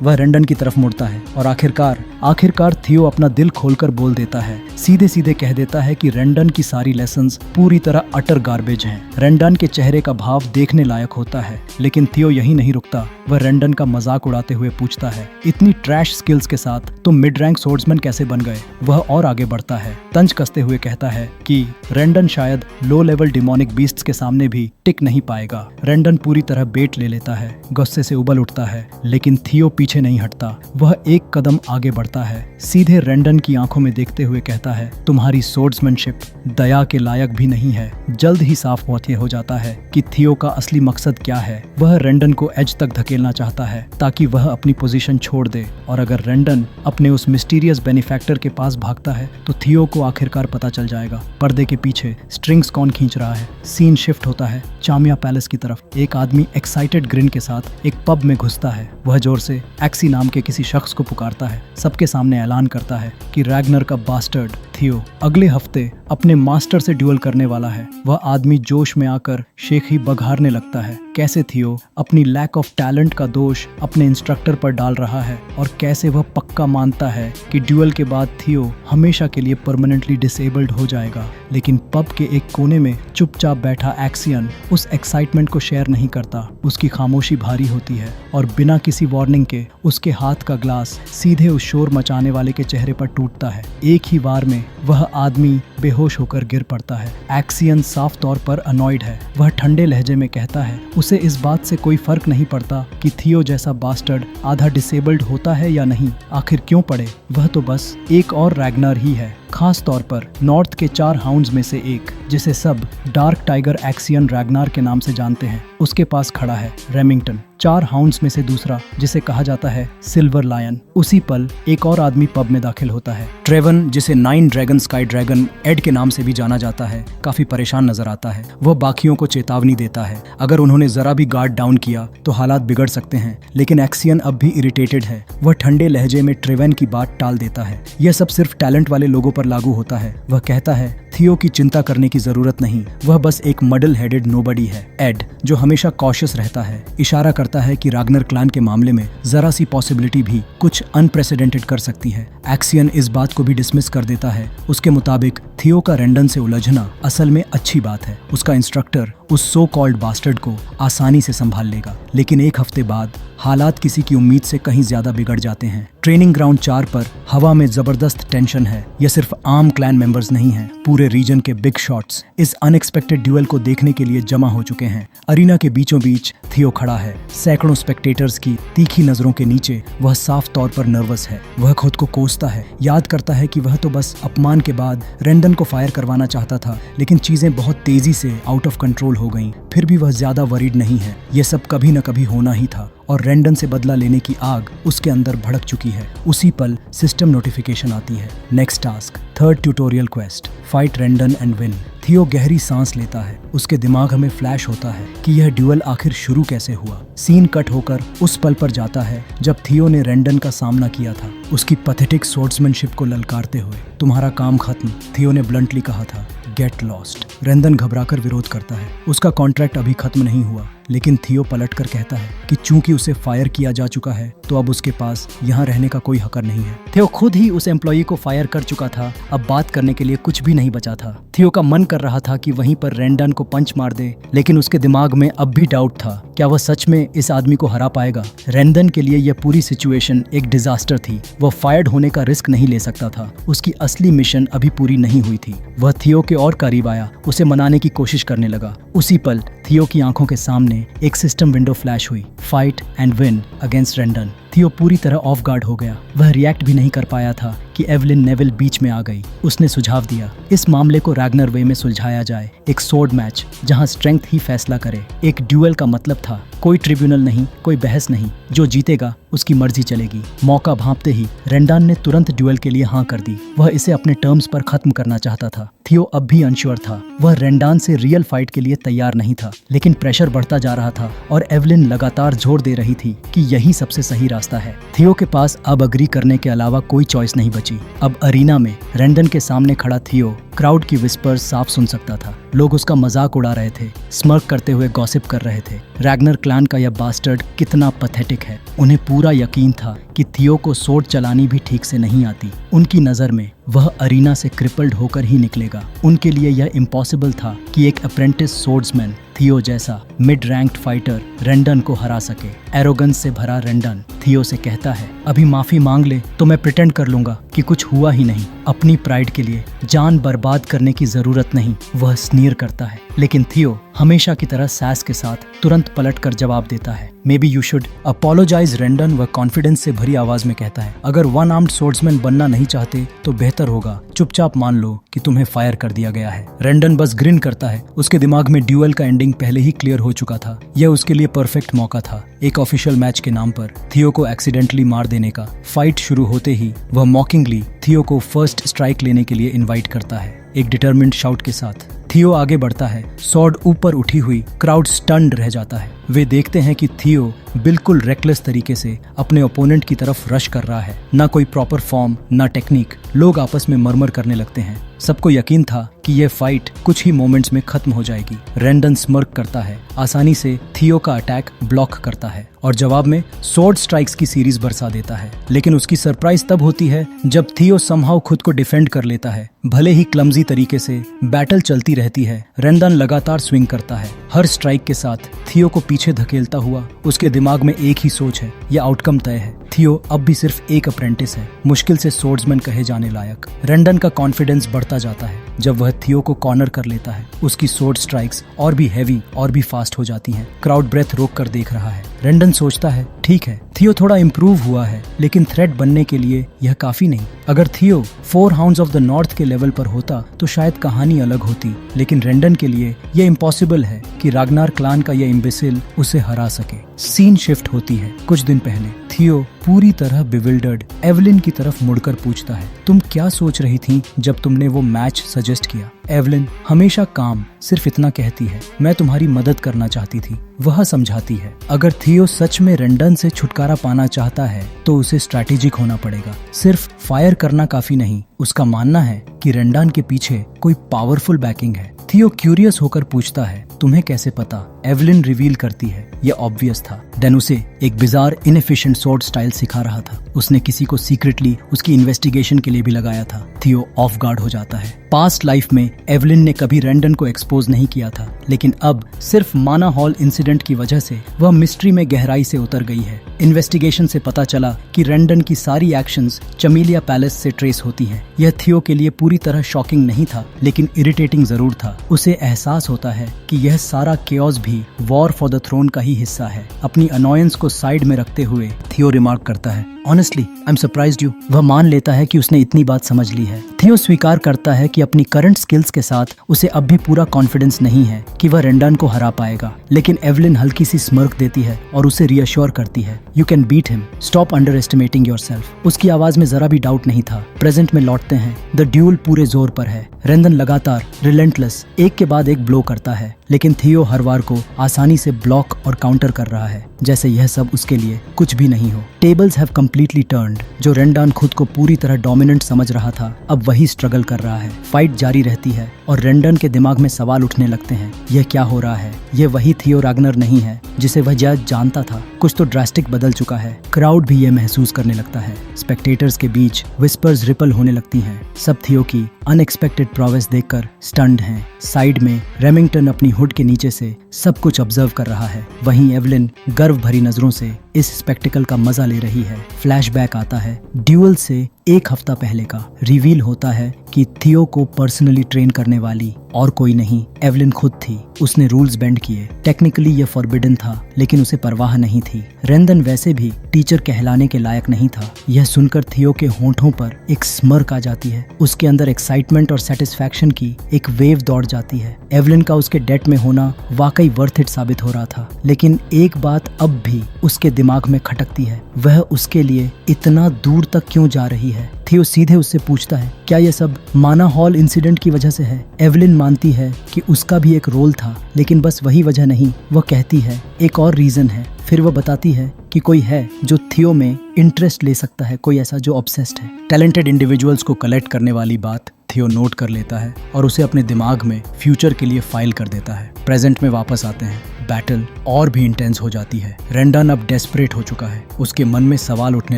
वह रेंडन की तरफ मुड़ता है और आखिरकार थियो अपना दिल खोलकर बोल देता है। सीधे सीधे कह देता है कि रेंडन की सारी लेसन्स पूरी तरह अटर गार्बेज हैं। रेंडन के चेहरे का भाव देखने लायक होता है, लेकिन थियो यही नहीं रुकता। वह रेंडन का मजाक उड़ाते हुए पूछता है, इतनी ट्रैश स्किल्स के साथ तुम मिड रैंक सोर्ड्समैन कैसे बन गए? वह और आगे बढ़ता है, तंज कसते हुए कहता है कि रेंडन शायद लो लेवल डिमोनिक बीस्ट्स के सामने भी टिक नहीं पाएगा। रेंडन पूरी तरह बेट ले लेता है, गुस्से से उबल उठता है, लेकिन थियो पीछे नहीं हटता। वह एक कदम आगे बढ़ता है, सीधे रेंडन की आंखों में देखते हुए कहता है, तुम्हारी सोर्ड्समैनशिप दया के लायक भी नहीं है। जल्द ही साफ हो जाता है कि थियो का असली मकसद क्या है। वह रेंडन को एज तक धकेलना चाहता है ताकि वह अपनी पोजीशन छोड़ दे, और अगर रेंडन अपने उस मिस्टीरियस बेनिफैक्टर के पास भागता है तो थियो को आखिरकार पता चल जाएगा पर्दे के पीछे स्ट्रिंग्स कौन खींच रहा है। सीन शिफ्ट होता है चामिया पैलेस की तरफ। एक आदमी एक्साइटेड ग्रिन के साथ एक पब में घुसता है। वह जोर से एक्सी नाम के किसी शख्स को पुकारता है, सबके सामने ऐलान करता है कि रैग्नर का बास्टर्ड थियो अगले हफ्ते अपने मास्टर से ड्यूल करने वाला है। वह आदमी जोश में आकर शेखी बघारने लगता है, कैसे थियो अपनी लैक ऑफ टैलेंट का दोष अपने इंस्ट्रक्टर पर डाल रहा है और कैसे वह पक्का मानता है कि ड्यूल के बाद थियो हमेशा के लिए परमानेंटली डिसेबल्ड हो जाएगा। लेकिन पब के एक कोने में चुपचाप बैठा एक्सियन उस एक्साइटमेंट को शेयर नहीं करता। उसकी खामोशी भारी होती है और बिना किसी वार्निंग के उसके हाथ का ग्लास सीधे उस शोर मचाने वाले के चेहरे पर टूटता है। एक ही बार में वह आदमी बेहोश होकर गिर पड़ता है। एक्सियन साफ तौर पर अनॉयड है। वह ठंडे लहजे में कहता है उसे इस बात से कोई फर्क नहीं पड़ता कि थियो जैसा बास्टर्ड आधा डिसेबल्ड होता है या नहीं। आखिर क्यों पड़े, वह तो बस एक और रैग्नर ही है, खास तौर पर नॉर्थ के 4 हाउंड्स में से एक, जिसे सब डार्क टाइगर एक्सियन रैग्नार के नाम से जानते हैं। उसके पास खड़ा है रेमिंगटन, 4 हाउंड्स में से दूसरा, जिसे कहा जाता है सिल्वर लायन। उसी पल एक और आदमी पब में दाखिल होता है। ट्रेवन, जिसे 9 ड्रैगन स्काई ड्रैगन एड के नाम से भी जाना जाता है, काफी परेशान नजर आता है। वह बाकियों को चेतावनी देता है, अगर उन्होंने जरा भी गार्ड डाउन किया तो हालात बिगड़ सकते हैं। लेकिन एक्सियन अब भी इरिटेटेड है। वह ठंडे लहजे में ट्रेवन की बात टाल देता है। यह सब सिर्फ टैलेंट वाले लोगों पर पर लागू होता है। वह कहता है थियो की चिंता करने की जरूरत नहीं, वह बस एक मडल हेडेड नोबडी है। एड, जो हमेशा कॉशियस रहता है, इशारा करता है कि राग्नर क्लैन के मामले में जरा सी पॉसिबिलिटी भी कुछ अनप्रेसिडेंटेड कर सकती है। एक्सियन इस बात को भी डिसमिस कर देता है। उसके मुताबिक थियो का रेंडन से उलझना असल में अच्छी बात है। उसका इंस्ट्रक्टर उस सो कॉल्ड बास्टर्ड को आसानी से संभाल लेगा। लेकिन एक हफ्ते बाद हालात किसी की उम्मीद से कहीं ज्यादा बिगड़ जाते हैं। ट्रेनिंग ग्राउंड 4 पर हवा में जबरदस्त टेंशन है। यह सिर्फ आम क्लैन मेंबर्स नहीं हैं, पूरे रीजन के बिग शॉट्स इस अनएक्सपेक्टेड ड्यूएल को देखने के लिए जमा हो चुके हैं। अरीना के बीचों बीच थियो खड़ा है। सैकड़ों स्पेक्टेटर्स की तीखी नजरों के नीचे वह साफ तौर पर नर्वस है। वह खुद को कोसता है, याद करता है कि वह तो बस अपमान के बाद रेंडन को फायर करवाना चाहता था, लेकिन चीजें बहुत तेजी से आउट ऑफ कंट्रोल हो गईं। फिर भी वह ज्यादा वरीड नहीं है। यह सब कभी न कभी होना ही था और रेंडन से बदला लेने की आग उसके अंदर भड़क चुकी है। उसी पल सिस्टम नोटिफिकेशन आती है। Next task, 3rd tutorial quest, fight Rendon and win. Theo गहरी सांस लेता है। उसके दिमाग में फ्लैश होता है कि यह ड्यूअल आखिर शुरू कैसे हुआ। सीन कट होकर उस पल पर जाता है जब थियो ने रेंडन का सामना किया था, उसकी पैथेटिक स्वॉर्ड्समैनशिप को ललकारते हुए। तुम्हारा काम खत्म, थियो ने ब्लंटली कहा था। Get lost. रेंडन घबराकर विरोध करता है। उसका कॉन्ट्रैक्ट अभी खत्म नहीं हुआ, लेकिन थियो पलटकर कहता है कि चूंकि उसे फायर किया जा चुका है तो अब उसके पास यहाँ रहने का कोई हक नहीं है। थियो खुद ही उस एम्प्लॉई को फायर कर चुका था। अब बात करने के लिए कुछ भी नहीं बचा था। थियो का मन कर रहा था कि वहीं पर रेंडन को पंच मार दे, लेकिन उसके दिमाग में अब भी डाउट था, क्या वह सच में इस आदमी को हरा पाएगा। रेंडन के लिए यह पूरी सिचुएशन एक डिजास्टर थी। वह फायर्ड होने का रिस्क नहीं ले सकता था। उसकी असली मिशन अभी पूरी नहीं हुई थी। वह थियो के और करीब आया, उसे मनाने की कोशिश करने लगा। उसी पल थियो की आंखों के सामने एक सिस्टम विंडो फ्लैश हुई, फाइट एंड विन अगेंस्ट रेंडन। थियो पूरी तरह ऑफ गार्ड हो गया। वह रिएक्ट भी नहीं कर पाया था कि एवलिन नेविल बीच में आ गई। उसने सुझाव दिया, इस मामले को रैग्नर वे में सुलझाया जाए, एक सोर्ड मैच जहां स्ट्रेंथ ही फैसला करे। एक ड्यूएल का मतलब था कोई ट्रिब्यूनल नहीं, कोई बहस नहीं, जो जीतेगा उसकी मर्जी चलेगी। मौका भांपते ही रेंडन ने तुरंत ड्यूएल के लिए हाँ कर दी। वह इसे अपने टर्म्स पर खत्म करना चाहता था। थियो अब भी अनश्योर था। वह रेंडन से रियल फाइट के लिए तैयार नहीं था, लेकिन प्रेशर बढ़ता जा रहा था और एवलिन लगातार जोर दे रही थी कि यही सबसे सही रास्ता है। थियो के पास अब अग्री करने के अलावा कोई चॉइस नहीं बची। अब अरीना में रेंडन के सामने खड़ा थियो क्राउड की विस्पर्स साफ सुन सकता था। लोग उसका मजाक उड़ा रहे थे, स्मर्क करते हुए गॉसिप कर रहे थे। रैग्नर क्लैन का यह बास्टर्ड कितना पैथेटिक है। उन्हें पूरा यकीन था कि थियो को सोर्ड चलानी भी ठीक से नहीं आती। उनकी नजर में वह अरीना से क्रिपल्ड होकर ही निकलेगा। उनके लिए यह इम्पॉसिबल था कि एक अप्रेंटिस सोर्ड्समैन थियो जैसा मिड रैंक्ड फाइटर रेंडन को हरा सके। एरोगेंस से भरा रेंडन थियो से कहता है, अभी माफी मांग ले तो मैं प्रिटेंड कर लूंगा कि कुछ हुआ ही नहीं। अपनी प्राइड के लिए जान बर्बाद करने की जरूरत नहीं, वह स्नीर करता है। लेकिन थियो हमेशा की तरह सैस के साथ तुरंत पलटकर जवाब देता है, maybe you should apologize. Rendon वह कॉन्फिडेंस से भरी आवाज में कहता है, अगर वन आर्म्ड सोर्ड्समैन बनना नहीं चाहते तो बेहतर होगा चुपचाप मान लो कि तुम्हें फायर कर दिया गया है। रेंडन बस ग्रिन करता है। उसके दिमाग में ड्यूएल का एंडिंग पहले ही क्लियर हो चुका था। यह उसके लिए परफेक्ट मौका था, एक ऑफिशियल मैच के नाम पर थियो को एक्सीडेंटली मार देने का। फाइट शुरू होते ही वह मॉकिंगली थियो को फर्स्ट स्ट्राइक लेने के लिए इनवाइट करता है। एक डिटरमिन्ड शाउट के साथ थियो आगे बढ़ता है। सॉर्ड ऊपर उठी हुई, क्राउड स्टन्ड रह जाता है। वे देखते हैं कि थियो बिल्कुल रेकलेस तरीके से अपने ओपोनेंट की तरफ रश कर रहा है। ना कोई प्रॉपर फॉर्म, ना टेक्निक। लोग आपस में मरमर करने लगते हैं। सबको यकीन था कि यह फाइट कुछ ही मोमेंट्स में खत्म हो जाएगी। रेंडन स्मर्क करता है, आसानी से थियो का अटैक ब्लॉक करता है और जवाब में स्वॉर्ड स्ट्राइक्स की सीरीज बरसा देता है। लेकिन उसकी सरप्राइज तब होती है जब थियो समहाउ खुद को डिफेंड कर लेता है। भले ही क्लमजी तरीके से बैटल चलती रहती है, रेंडन लगातार स्विंग करता है। हर स्ट्राइक के साथ थियो को पीछे धकेलता हुआ उसके दिमाग में एक ही सोच है, यह आउटकम तय है। थियो अब भी सिर्फ एक अप्रेंटिस है, मुश्किल से सोर्ड्समैन कहे जाने लायक। रेंडन का कॉन्फिडेंस बढ़ता जाता है जब वह थियो को कॉर्नर कर लेता है। उसकी सोर्ड स्ट्राइक्स और भी हैवी और भी फास्ट हो जाती हैं। क्राउड ब्रेथ रोक कर देख रहा है। रेंडन सोचता है, ठीक है, थियो थोड़ा इम्प्रूव हुआ है, लेकिन थ्रेट बनने के लिए यह काफी नहीं। अगर थियो 4 हाउंड्स ऑफ द नॉर्थ के लेवल पर होता तो शायद कहानी अलग होती, लेकिन रेंडन के लिए यह इम्पॉसिबल है कि राग्नार क्लान का यह इम्बेसिल उसे हरा सके। सीन शिफ्ट होती है कुछ दिन पहले। थियो पूरी तरह बिविल्डर्ड एवलिन की तरफ मुड़कर पूछता है, तुम क्या सोच रही थी जब तुमने वो मैच सजेस्ट किया। एवलिन हमेशा काम सिर्फ इतना कहती है, मैं तुम्हारी मदद करना चाहती थी। वह समझाती है अगर थियो सच में रेंडन से छुटकारा पाना चाहता है तो उसे स्ट्रैटेजिक होना पड़ेगा। सिर्फ फायर करना काफी नहीं। उसका मानना है कि रेंडन के पीछे कोई पावरफुल बैकिंग है। थियो क्यूरियस होकर पूछता है तुम्हें कैसे पता? एवलिन रिवील करती है यह ऑब्वियस था। डेन उसे एक बिजार इनएफिशिएंट स्वॉर्ड स्टाइल सिखा रहा था। उसने किसी को सीक्रेटली उसकी इन्वेस्टिगेशन के लिए भी लगाया था। थियो ऑफ गार्ड हो जाता है। पास्ट लाइफ में एवलिन ने कभी रेंडन को एक्सपोज नहीं किया था, लेकिन अब सिर्फ माना हॉल इंसिडेंट की वजह से वह मिस्ट्री में गहराई से उतर गई है। इन्वेस्टिगेशन से पता चला कि रेंडन की सारी एक्शंस चमेलिया पैलेस से ट्रेस होती हैं। यह थियो के लिए पूरी तरह शॉकिंग नहीं था, लेकिन इरिटेटिंग जरूर था। उसे एहसास होता है कि यह सारा केओस भी वॉर फॉर द थ्रोन का ही हिस्सा है। अपनी अनोयंस को साइड में रखते हुए थियो रिमार्क करता है honestly I am surprised you. वह मान लेता है कि उसने इतनी बात समझ ली है। थियो स्वीकार करता है कि अपनी करंट स्किल्स के साथ उसे अब भी पूरा कॉन्फिडेंस नहीं है कि वह रेंडन को हरा पाएगा, लेकिन एवलिन हल्की सी स्मर्क देती है और उसे रियश्योर करती है you can beat him, stop underestimating yourself. उसकी आवाज में जरा भी डाउट नहीं था। प्रेजेंट में लौटते हैं। द ड्यूल पूरे जोर पर है। रेंडन लगातार रिलेंटलेस एक के बाद एक ब्लो करता है, लेकिन थियो हर बार को आसानी से ब्लॉक और काउंटर कर रहा है, जैसे यह सब उसके लिए कुछ भी नहीं हो। Tables have completely turned. जो रेंडन खुद को पूरी तरह डोमिनेंट समझ रहा था, अब वही स्ट्रगल कर रहा है। फाइट जारी रहती है और रेंडन के दिमाग में सवाल उठने लगते हैं यह क्या हो रहा है? यह वही थियो राग्नर नहीं है जिसे वह जज जानता था। कुछ तो ड्रास्टिक बदल चुका है। क्राउड भी यह महसूस करने लगता है। स्पेक्टेटर्स के बीच विस्पर्स रिपल होने लगती हैं। सब थियो की अनएक्सपेक्टेड प्रोवेस देखकर स्टन्ड हैं। साइड में रेमिंगटन अपनी हुड के नीचे से सब कुछ ऑब्जर्व कर रहा है। वहीं एवलिन गर्व भरी नजरों से इस स्पेक्टिकल का मजा ले रही है। फ्लैशबैक आता है ड्यूल से एक हफ्ता पहले का। रिवील होता है कि थियो को पर्सनली ट्रेन करने वाली और कोई नहीं, एवलिन खुद थी। उसने रूल्स बेंड किए। टेक्निकली यह फॉरबिडन था, लेकिन उसे परवाह नहीं थी। रेंडन वैसे भी टीचर कहलाने के लायक नहीं था। यह सुनकर थियो के होंठों पर एक स्मर्क आ जाती है। उसके अंदर एक्साइटमेंट और सेटिस्फैक्शन की एक वेव दौड़ जाती है। एवलिन का उसके डेट में होना वाकई वर्थ इट साबित हो रहा था, लेकिन एक बात अब भी उसके दिमाग में खटकती है, वह उसके लिए इतना दूर तक क्यों जा रही है? थियो सीधे उससे पूछता है क्या यह सब माना हॉल इंसिडेंट की वजह से है? एवलिन मानती है कि उसका भी एक रोल था, लेकिन बस वही वजह नहीं। वह कहती है एक और रीजन है। फिर वह बताती है कि कोई है जो थियो में इंटरेस्ट ले सकता है, कोई ऐसा जो ऑब्सेस्ड है। टैलेंटेड इंडिविजुअल्स को कलेक्ट करने वाली बात थियो नोट कर लेता है और उसे अपने दिमाग में फ्यूचर के लिए फाइल कर देता है। प्रेजेंट में वापस आते हैं। बैटल और भी इंटेंस हो जाती है। रेंडन अब डेस्परेट हो चुका है। उसके मन में सवाल उठने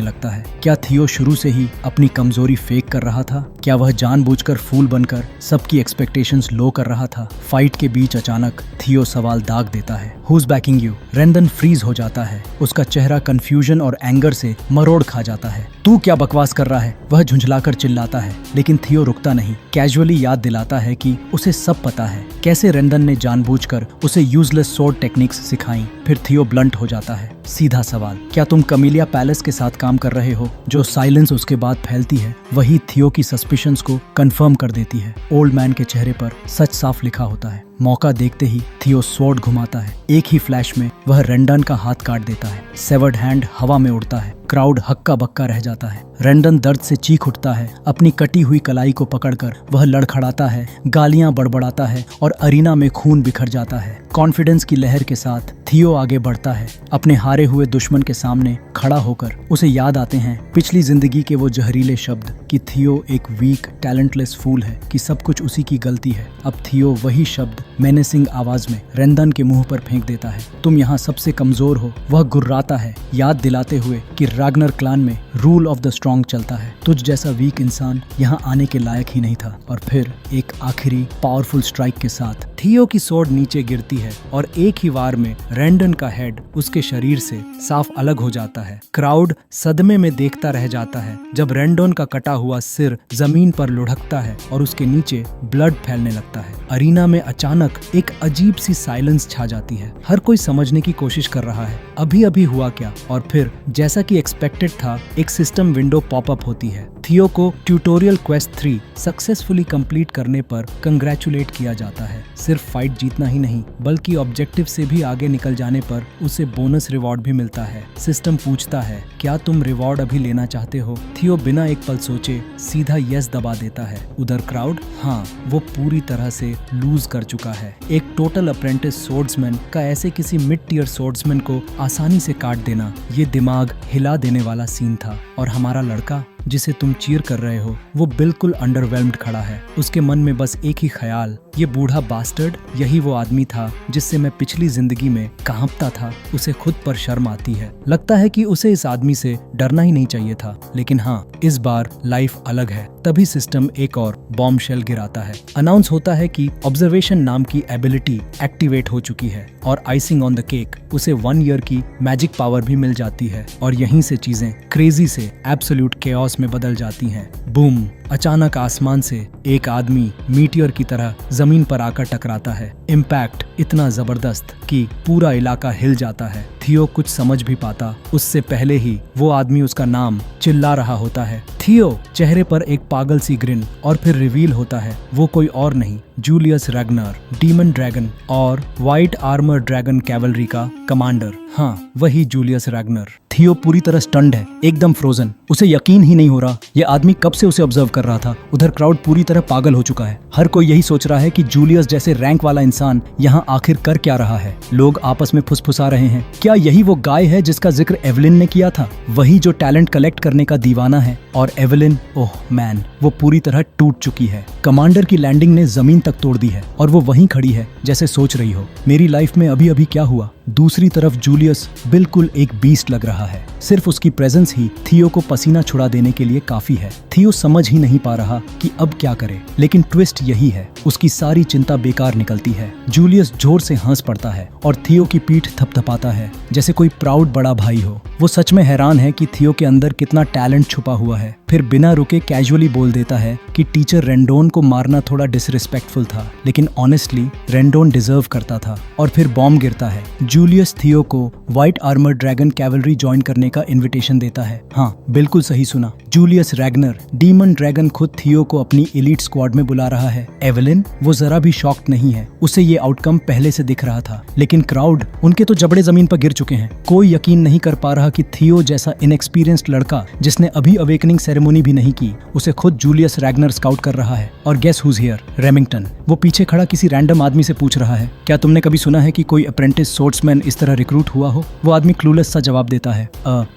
लगता है क्या थियो शुरू से ही अपनी कमजोरी फेक कर रहा था? क्या वह जानबूझकर फूल बनकर सबकी एक्सपेक्टेशंस लो कर रहा था? फाइट के बीच अचानक थियो सवाल दाग देता है who is backing you? Rendon freeze हो जाता है। उसका चेहरा कंफ्यूजन और एंगर से मरोड़ खा जाता है। तू क्या बकवास कर रहा है? वह झुंझलाकर चिल्लाता है, लेकिन थियो रुकता नहीं। कैजुअली याद दिलाता है कि उसे सब पता है, कैसे रेंडन ने जानबूझकर उसे यूजलेस स्वॉर्ड टेक्निक्स सिखाई। फिर थियो ब्लंट हो जाता है। सीधा सवाल, क्या तुम कमेलिया पैलेस के साथ काम कर रहे हो? जो साइलेंस उसके बाद फैलती है वही थियो की सस्पिशंस को कंफर्म कर देती है। ओल्ड मैन के चेहरे पर सच साफ लिखा होता है। मौका देखते ही थियो स्वॉर्ड घुमाता है। एक ही फ्लैश में वह रेंडन का हाथ काट देता है। सेवर्ड हैंड हवा में उड़ता है। क्राउड हक्का बक्का रह जाता है। रेंडन दर्द से चीख उठता है। अपनी कटी हुई कलाई को पकड़कर वह लड़खड़ाता है, गालियां बड़बड़ाता है और अरीना में खून बिखर जाता है। कॉन्फिडेंस की लहर के साथ थियो आगे बढ़ता है। अपने हारे हुए दुश्मन के सामने खड़ा होकर उसे याद आते हैं पिछली जिंदगी के वो जहरीले शब्द कि थियो एक वीक टैलेंटलेस फूल है, कि सब कुछ उसी की गलती है। अब थियो वही शब्द मेनेसिंग आवाज में रेंडन के मुंह पर फेंक देता है। तुम यहाँ सबसे कमजोर हो। वह गुर्राता है, याद दिलाते हुए कि राग्नर क्लान में रूल ऑफ द स्ट्रॉन्ग चलता है। तुझ जैसा वीक इंसान यहाँ आने के लायक ही नहीं था। और फिर एक आखिरी पावरफुल स्ट्राइक के साथ थियो की स्वॉर्ड नीचे गिरती है और एक ही वार में रेंडन का हेड उसके शरीर से साफ अलग हो जाता है। क्राउड सदमे में देखता रह जाता है जब रेंडन का कटा हुआ सिर जमीन पर लुढ़कता है और उसके नीचे ब्लड फैलने लगता है। अरीना में अचानक एक अजीब सी साइलेंस छा जाती है। हर कोई समझने की कोशिश कर रहा है अभी अभी हुआ क्या। और फिर जैसा कि एक्सपेक्टेड था, एक सिस्टम विंडो पॉपअप होती है। थियो को ट्यूटोरियल क्वेस्ट 3 सक्सेसफुली कंप्लीट करने पर कंग्रेचुलेट किया जाता है। सिर्फ फाइट जीतना ही नहीं, बल्कि ऑब्जेक्टिव से भी आगे निकल जाने पर उसे बोनस रिवॉर्ड भी मिलता है। सिस्टम पूछता है, क्या तुम रिवॉर्ड अभी लेना चाहते हो? थियो बिना एक पल सोचे सीधा यस दबा देता है। उधर क्राउड, हाँ, वो पूरी तरह से लूज कर चुका है। एक टोटल अप्रेंटिस सोर्ड्समैन का ऐसे किसी मिड टियर सोर्ड्समैन को आसानी से काट देना, ये दिमाग हिला देने वाला सीन था। और हमारा लड़का जिसे तुम चीयर कर रहे हो, वो बिल्कुल अंडरवेल्म्ड खड़ा है। उसके मन में बस एक ही ख्याल, ये बूढ़ा बास्टर्ड यही वो आदमी था जिससे मैं पिछली जिंदगी में कांपता था। उसे खुद पर शर्म आती है। लगता है कि उसे इस आदमी से डरना ही नहीं चाहिए था। लेकिन हाँ, इस बार लाइफ अलग है। तभी सिस्टम एक और बॉम्ब शेल गिराता है। अनाउंस होता है कि ऑब्जर्वेशन नाम की एबिलिटी एक्टिवेट हो चुकी है और आइसिंग ऑन द केक, उसे 1 ईयर की मैजिक पावर भी मिल जाती है। और यहीं से चीजें क्रेजी से एब्सोल्यूट केओस में बदल जाती हैं। बूम! अचानक आसमान से एक आदमी मीटियर की तरह जमीन पर आकर टकराता है। इम्पैक्ट इतना जबरदस्त कि पूरा इलाका हिल जाता है। थियो कुछ समझ भी पाता उससे पहले ही वो आदमी उसका नाम चिल्ला रहा होता है। थियो! चेहरे पर एक पागल सी ग्रिन, और फिर रिवील होता है वो कोई और नहीं, जूलियस रैग्नर, डीमन ड्रैगन और व्हाइट आर्मर ड्रैगन कैवलरी का कमांडर। हाँ, वही जूलियस रैग्नर। थियो पूरी तरह स्टन्ड है, एकदम फ्रोजन। उसे यकीन ही नहीं हो रहा ये आदमी कब से उसे ऑब्जर्व कर रहा था। उधर क्राउड पूरी तरह पागल हो चुका है। हर कोई यही सोच रहा है कि जूलियस जैसे रैंक वाला इंसान यहाँ आखिर कर क्या रहा है। लोग आपस में फुसफुसा रहे हैं, क्या यही वो गाय है जिसका जिक्र एवलिन ने किया था? वही जो टैलेंट कलेक्ट करने का दीवाना है। और एवलिन, ओह मैन, वो पूरी तरह टूट चुकी है। कमांडर की लैंडिंग ने जमीन तक तोड़ दी है और वो वहीं खड़ी है जैसे सोच रही हो, मेरी लाइफ में अभी अभी क्या हुआ। दूसरी तरफ जूलियस बिल्कुल एक बीस्ट लग रहा है। सिर्फ उसकी प्रेजेंस ही थियो को पसीना छुड़ा देने के लिए काफी है। थियो समझ ही नहीं पा रहा कि अब क्या करे। लेकिन ट्विस्ट यही है, उसकी सारी चिंता बेकार निकलती है। जूलियस जोर से हंस पड़ता है और थियो की पीठ थपथपाता है जैसे कोई प्राउड बड़ा भाई हो। वो सच में हैरान है कि थियो के अंदर कितना टैलेंट छुपा हुआ है। फिर बिना रुके कैजुअली बोल देता है कि टीचर रेंडोन को मारना थोड़ा डिसरिस्पेक्टफुल था, लेकिन ऑनेस्टली रेंडोन डिजर्व करता था। और फिर बॉम्ब गिरता है। जूलियस थियो को white armour dragon cavalry join करने का इनविटेशन देता है। हाँ, बिल्कुल सही सुना, जूलियस रैग्नर, डीमन ड्रैगन खुद थियो को अपनी एलीट स्क्वाड में बुला रहा है। एवलिन, वो जरा भी शॉक्ड नहीं है। उसे ये आउटकम पहले से दिख रहा था। लेकिन क्राउड, उनके तो जबड़े जमीन पर गिर चुके हैं। कोई यकीन नहीं कर पा रहा कि थियो जैसा इनएक्सपीरियंस्ड लड़का जिसने अभी अवेकनिंग सेरेमनी भी नहीं की, उसे खुद जूलियस रैग्नर स्काउट कर रहा है। और गेस हुज हियर? रेमिंगटन। वो पीछे खड़ा किसी रैंडम आदमी से पूछ रहा है, क्या तुमने कभी सुना है कि कोई अप्रेंटिस सोर्ट्समैन इस तरह रिक्रूट हुआ हो? वो आदमी क्लूलेस सा जवाब देता है,